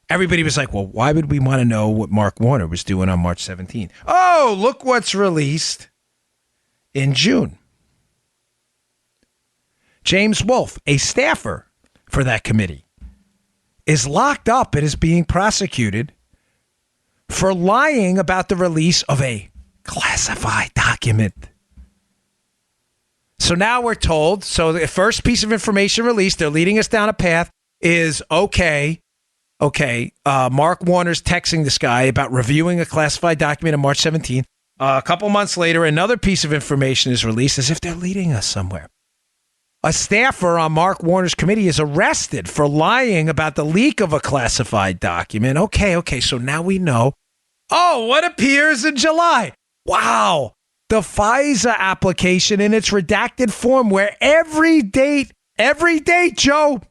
Everybody was like, well, why would we want to know what Mark Warner was doing on March 17th? Oh, look what's released in June. James Wolfe, a staffer for that committee, is locked up and is being prosecuted for lying about the release of a classified document. So now we're told, so the first piece of information released, they're leading us down a path, is okay, Mark Warner's texting this guy about reviewing a classified document on March 17th. A couple months later, another piece of information is released as if they're leading us somewhere. A staffer on Mark Warner's committee is arrested for lying about the leak of a classified document. Okay, so now we know. Oh, what appears in July? Wow. The FISA application in its redacted form where every date, Joe,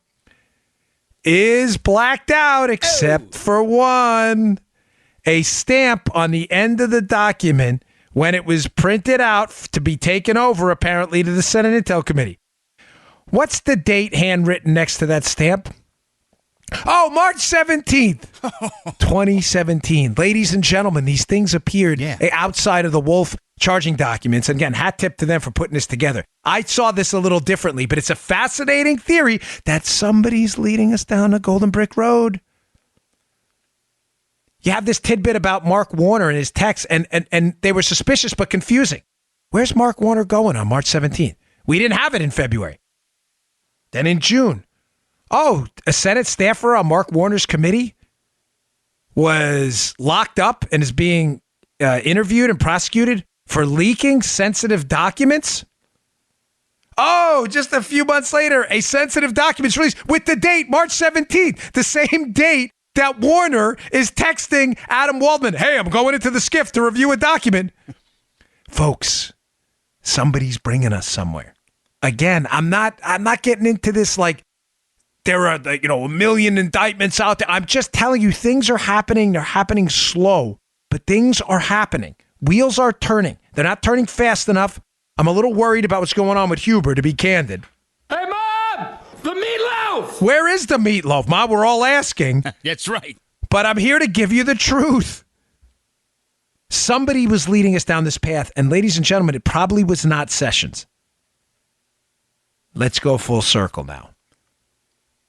is blacked out except for one. A stamp on the end of the document when it was printed out to be taken over, apparently, to the Senate Intel Committee. What's the date handwritten next to that stamp? Oh, March 17th, 2017. Ladies and gentlemen, these things appeared outside of the Wolf charging documents. And again, hat tip to them for putting this together. I saw this a little differently, but it's a fascinating theory that somebody's leading us down a golden brick road. You have this tidbit about Mark Warner and his texts, and they were suspicious but confusing. Where's Mark Warner going on March 17th? We didn't have it in February. Then in June, a Senate staffer on Mark Warner's committee was locked up and is being interviewed and prosecuted for leaking sensitive documents. Oh, just a few months later, a sensitive document is released with the date, March 17th, the same date that Warner is texting Adam Waldman, hey, I'm going into the SCIF to review a document. Folks, somebody's bringing us somewhere. Again, I'm not getting into this like there are a million indictments out there. I'm just telling you things are happening. They're happening slow, but things are happening. Wheels are turning. They're not turning fast enough. I'm a little worried about what's going on with Huber, to be candid. Hey, Mom! The meatloaf! Where is the meatloaf, Mom? We're all asking. That's right. But I'm here to give you the truth. Somebody was leading us down this path, and ladies and gentlemen, it probably was not Sessions. Let's go full circle now.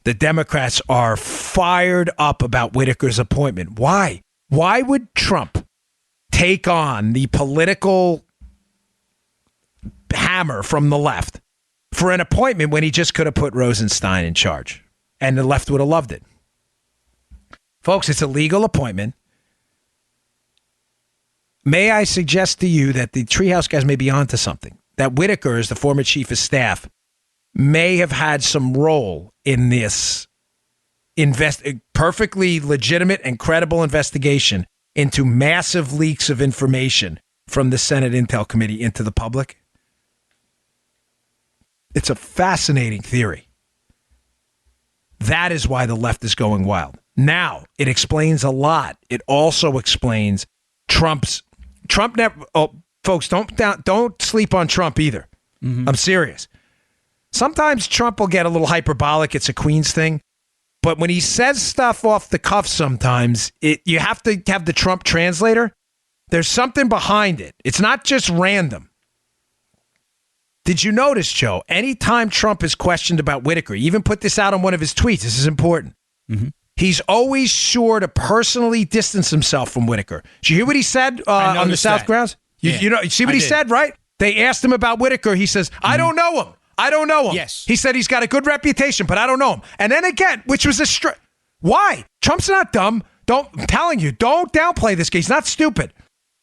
The Democrats are fired up about Whitaker's appointment. Why? Why would Trump take on the political hammer from the left for an appointment when he just could have put Rosenstein in charge? And the left would have loved it. Folks, it's a legal appointment. May I suggest to you that the Treehouse guys may be onto something? That Whitaker, as the former chief of staff, may have had some role in this perfectly legitimate and credible investigation into massive leaks of information from the Senate Intel Committee into the public. It's a fascinating theory. That is why the left is going wild. Now, it explains a lot. It also explains Trump never. Oh, folks, don't sleep on Trump either. Mm-hmm. I'm serious. Sometimes Trump will get a little hyperbolic. It's a Queens thing. But when he says stuff off the cuff sometimes, you have to have the Trump translator. There's something behind it. It's not just random. Did you notice, Joe, anytime Trump is questioned about Whitaker, he even put this out on one of his tweets. This is important. Mm-hmm. He's always sure to personally distance himself from Whitaker. Did you hear what he said on the South grounds? You see what he said, right? They asked him about Whitaker. He says, I don't know him. I don't know him. Yes. He said he's got a good reputation, but I don't know him. And then again, which was why? Trump's not dumb. I'm telling you, don't downplay this guy. He's not stupid.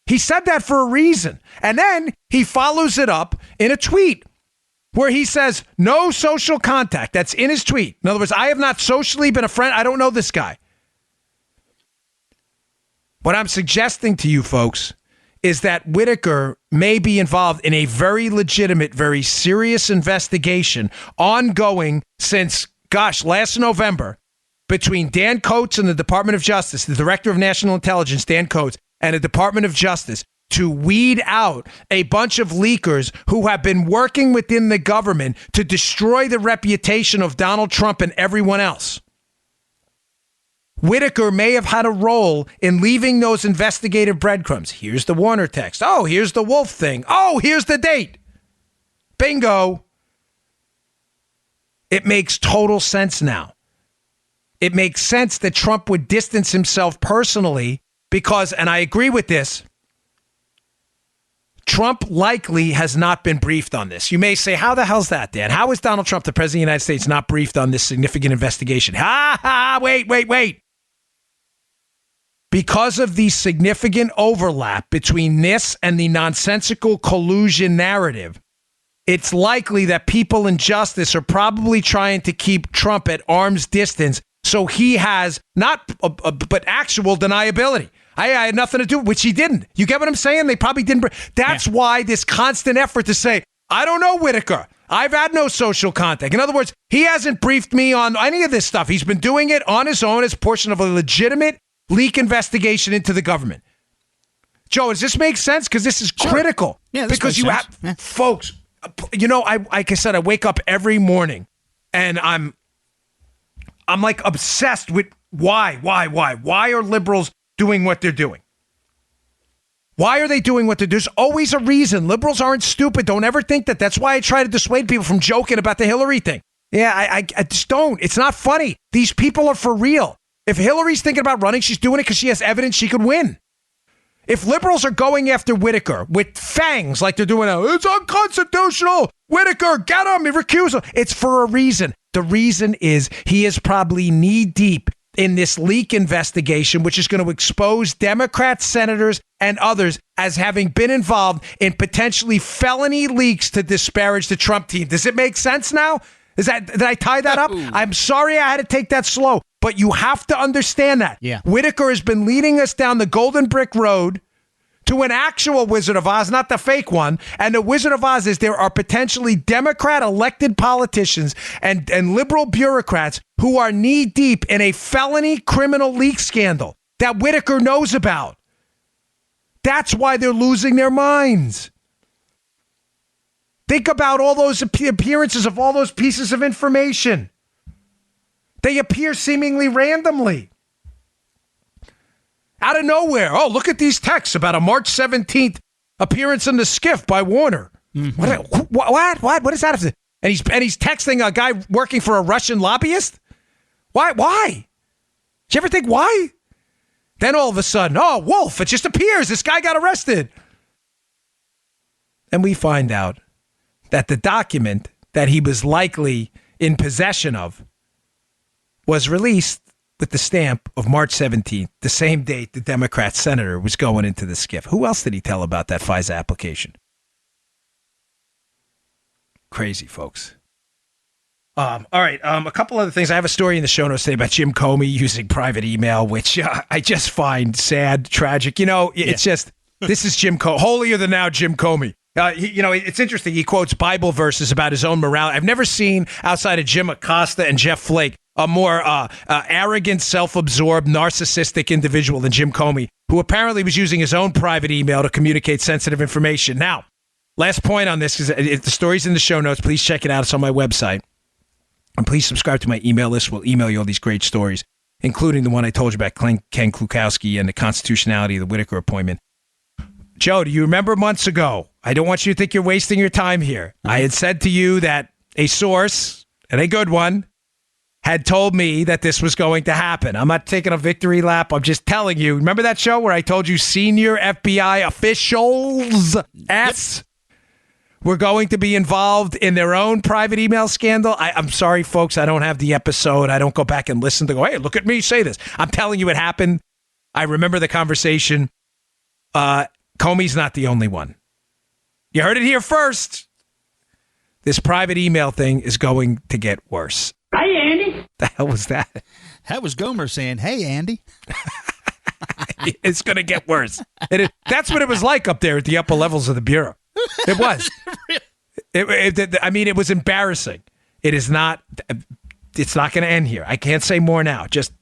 He said that for a reason. And then he follows it up in a tweet where he says, no social contact. That's in his tweet. In other words, I have not socially been a friend. I don't know this guy. What I'm suggesting to you folks is that Whitaker may be involved in a very legitimate, very serious investigation ongoing since, last November between Dan Coates and the Department of Justice, the Director of National Intelligence, Dan Coates, and the Department of Justice to weed out a bunch of leakers who have been working within the government to destroy the reputation of Donald Trump and everyone else. Whitaker may have had a role in leaving those investigative breadcrumbs. Here's the Warner text. Oh, here's the Wolf thing. Oh, here's the date. Bingo. It makes total sense now. It makes sense that Trump would distance himself personally because, and I agree with this, Trump likely has not been briefed on this. You may say, how the hell's that, Dan? How is Donald Trump, the President of the United States, not briefed on this significant investigation? Wait. Because of the significant overlap between this and the nonsensical collusion narrative, it's likely that people in justice are probably trying to keep Trump at arm's distance so he has but actual deniability. I had nothing to do, which he didn't. You get what I'm saying? They probably didn't. That's why this constant effort to say, I don't know Whitaker. I've had no social contact. In other words, he hasn't briefed me on any of this stuff. He's been doing it on his own as a portion of a legitimate leak investigation into the government. Joe, does this make sense? Because this is critical. Yeah, this because makes sense. Folks, like I said, I wake up every morning and I'm like obsessed with why are liberals doing what they're doing? Why are they doing what they're doing? There's always a reason. Liberals aren't stupid. Don't ever think that. That's why I try to dissuade people from joking about the Hillary thing. Yeah, I just don't. It's not funny. These people are for real. If Hillary's thinking about running, she's doing it because she has evidence she could win. If liberals are going after Whitaker with fangs like they're doing now, it's unconstitutional. Whitaker, get him, recuse him. It's for a reason. The reason is he is probably knee-deep in this leak investigation, which is going to expose Democrats, senators, and others as having been involved in potentially felony leaks to disparage the Trump team. Does it make sense now? Did I tie that up? I'm sorry I had to take that slow, but you have to understand that. Yeah. Whitaker has been leading us down the golden brick road to an actual Wizard of Oz, not the fake one. And the Wizard of Oz is there are potentially Democrat elected politicians and liberal bureaucrats who are knee deep in a felony criminal leak scandal that Whitaker knows about. That's why they're losing their minds. Think about all those appearances of all those pieces of information. They appear seemingly randomly. Out of nowhere. Oh, look at these texts about a March 17th appearance in the skiff by Warner. Mm-hmm. What? What is that? And he's texting a guy working for a Russian lobbyist? Why? Did you ever think why? Then all of a sudden, oh, Wolf, it just appears. This guy got arrested. And we find out that the document that he was likely in possession of was released with the stamp of March 17th, the same date the Democrat senator was going into the skiff. Who else did he tell about that FISA application? Crazy, folks. All right, a couple other things. I have a story in the show notes today about Jim Comey using private email, which I just find sad, tragic. It's just, this is Jim Comey, holier than thou Jim Comey. It's interesting. He quotes Bible verses about his own morality. I've never seen, outside of Jim Acosta and Jeff Flake, a more arrogant, self-absorbed, narcissistic individual than Jim Comey, who apparently was using his own private email to communicate sensitive information. Now, last point on this, because the story's in the show notes. Please check it out. It's on my website. And please subscribe to my email list. We'll email you all these great stories, including the one I told you about Ken Klukowski and the constitutionality of the Whitaker appointment. Joe, do you remember months ago? I don't want you to think you're wasting your time here. I had said to you that a source, and a good one, had told me that this was going to happen. I'm not taking a victory lap. I'm just telling you. Remember that show where I told you senior FBI officials were going to be involved in their own private email scandal? I'm sorry, folks. I don't have the episode. I don't go back and listen to go, hey, look at me say this. I'm telling you it happened. I remember the conversation. Comey's not the only one. You heard it here first. This private email thing is going to get worse. Hi, Andy. The hell was that? That was Gomer saying, hey, Andy. It's going to get worse. That's what it was like up there at the upper levels of the Bureau. It was. It was embarrassing. It's not going to end here. I can't say more now. Just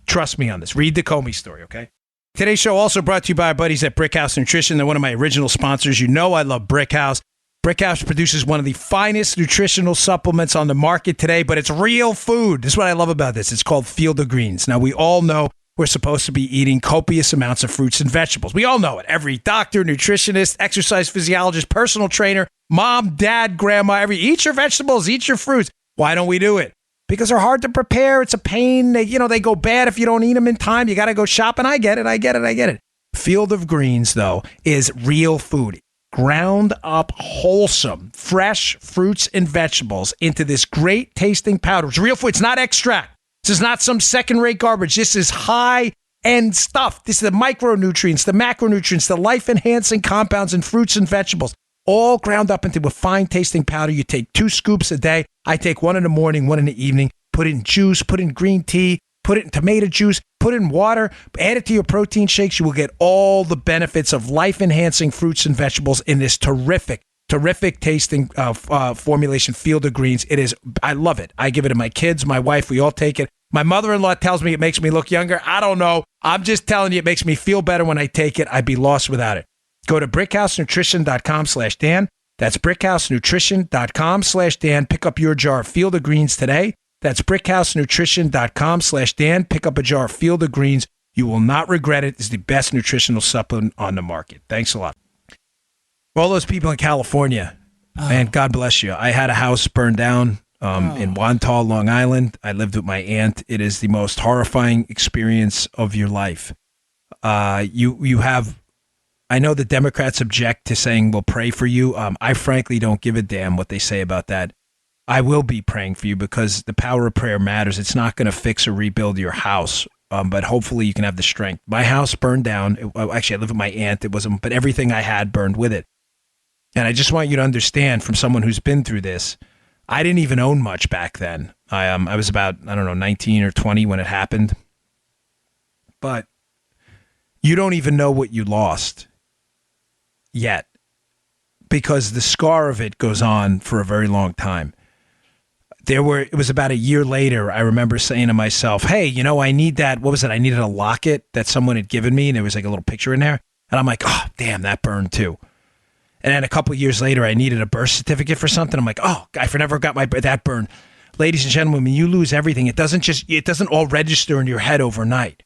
trust me on this. Read the Comey story, okay? Today's show also brought to you by our buddies at Brickhouse Nutrition. They're one of my original sponsors. You know I love Brickhouse. Brickhouse produces one of the finest nutritional supplements on the market today, but it's real food. This is what I love about this. It's called Field of Greens. Now, we all know we're supposed to be eating copious amounts of fruits and vegetables. We all know it. Every doctor, nutritionist, exercise physiologist, personal trainer, mom, dad, grandma, eat your vegetables, eat your fruits. Why don't we do it? Because they're hard to prepare. It's a pain. They go bad if you don't eat them in time. You got to go shopping. I get it. Field of Greens, though, is real food. Ground up, wholesome, fresh fruits and vegetables into this great tasting powder. It's real food. It's not extract. This is not some second-rate garbage. This is high-end stuff. This is the micronutrients, the macronutrients, the life-enhancing compounds in fruits and vegetables, all ground up into a fine-tasting powder. You take 2 scoops a day. I take 1 in the morning, 1 in the evening. Put it in juice, put it in green tea, put it in tomato juice, put it in water, add it to your protein shakes. You will get all the benefits of life-enhancing fruits and vegetables in this terrific tasting formulation, Field of Greens. I love it. I give it to my kids, my wife. We all take it. My mother-in-law tells me it makes me look younger. I don't know. I'm just telling you, it makes me feel better when I take it. I'd be lost without it. Go to brickhousenutrition.com/Dan. That's brickhousenutrition.com/Dan. Pick up your jar of Field of Greens today. That's brickhousenutrition.com/Dan. Pick up a jar of Field of Greens. You will not regret it. It's the best nutritional supplement on the market. Thanks a lot. For all those people in California, man, God bless you. I had a house burned down in Wantagh, Long Island. I lived with my aunt. It is the most horrifying experience of your life. You have, I know the Democrats object to saying we'll pray for you. I frankly don't give a damn what they say about that. I will be praying for you because the power of prayer matters. It's not going to fix or rebuild your house, but hopefully you can have the strength. My house burned down. Actually, I live with my aunt. But everything I had burned with it. And I just want you to understand, from someone who's been through this, I didn't even own much back then. I was about, 19 or 20 when it happened. But you don't even know what you lost yet, because the scar of it goes on for a very long time. It was about a year later, I remember saying to myself, hey, I need that. What was it? I needed a locket that someone had given me, and there was like a little picture in there. And I'm like, oh, damn, that burned too. And then a couple of years later, I needed a birth certificate for something. I'm like, oh, I never got that burned. Ladies and gentlemen, when you lose everything, it doesn't all register in your head overnight.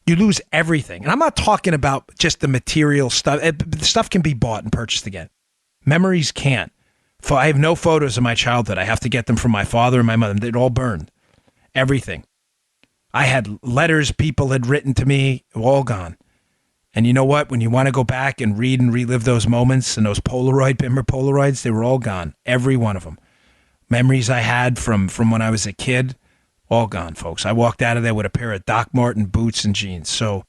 You lose everything. And I'm not talking about just the material stuff. The stuff can be bought and purchased again. Memories can't. I have no photos of my childhood. I have to get them from my father and my mother. They're all burned. Everything. I had letters people had written to me, all gone. And you know what? When you want to go back and read and relive those moments and those Polaroids, they were all gone. Every one of them. Memories I had from when I was a kid, all gone, folks. I walked out of there with a pair of Doc Marten boots and jeans. So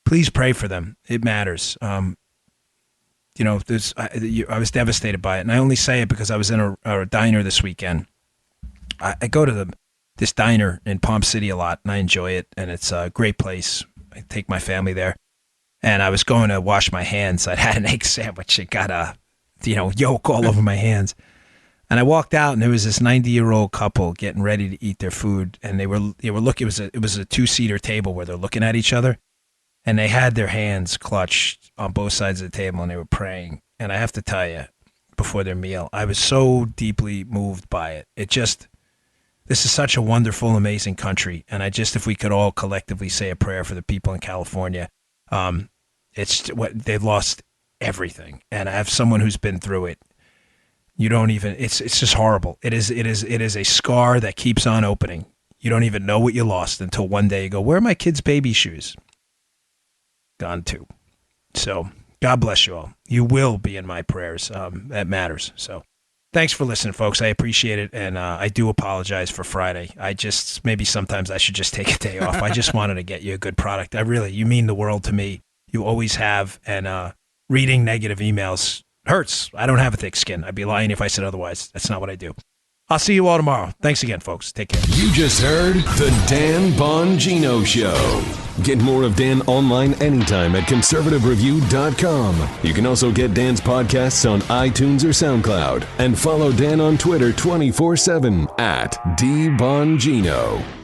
please pray for them. It matters. I was devastated by it. And I only say it because I was in a diner this weekend. I go to this diner in Palm City a lot, and I enjoy it. And it's a great place. I take my family there. And I was going to wash my hands. I'd had an egg sandwich. It got a, yolk all over my hands. And I walked out, and there was this 90-year-old couple getting ready to eat their food. And they were looking. It was a 2-seater table where they're looking at each other. And they had their hands clutched on both sides of the table, and they were praying. And I have to tell you, before their meal, I was so deeply moved by it. There's This is such a wonderful, amazing country. And if we could all collectively say a prayer for the people in California. They've lost everything. And I have someone who's been through it. You don't even, it's just horrible. It is a scar that keeps on opening. You don't even know what you lost until one day you go, where are my kids' baby shoes? Gone too. So God bless you all. You will be in my prayers. That matters. So thanks for listening, folks. I appreciate it. And I do apologize for Friday. Maybe sometimes I should just take a day off. I just wanted to get you a good product. You mean the world to me. You always have. And reading negative emails hurts. I don't have a thick skin. I'd be lying if I said otherwise. That's not what I do. I'll see you all tomorrow. Thanks again, folks. Take care. You just heard The Dan Bongino Show. Get more of Dan online anytime at conservativereview.com. You can also get Dan's podcasts on iTunes or SoundCloud. And follow Dan on Twitter 24/7 at DBongino.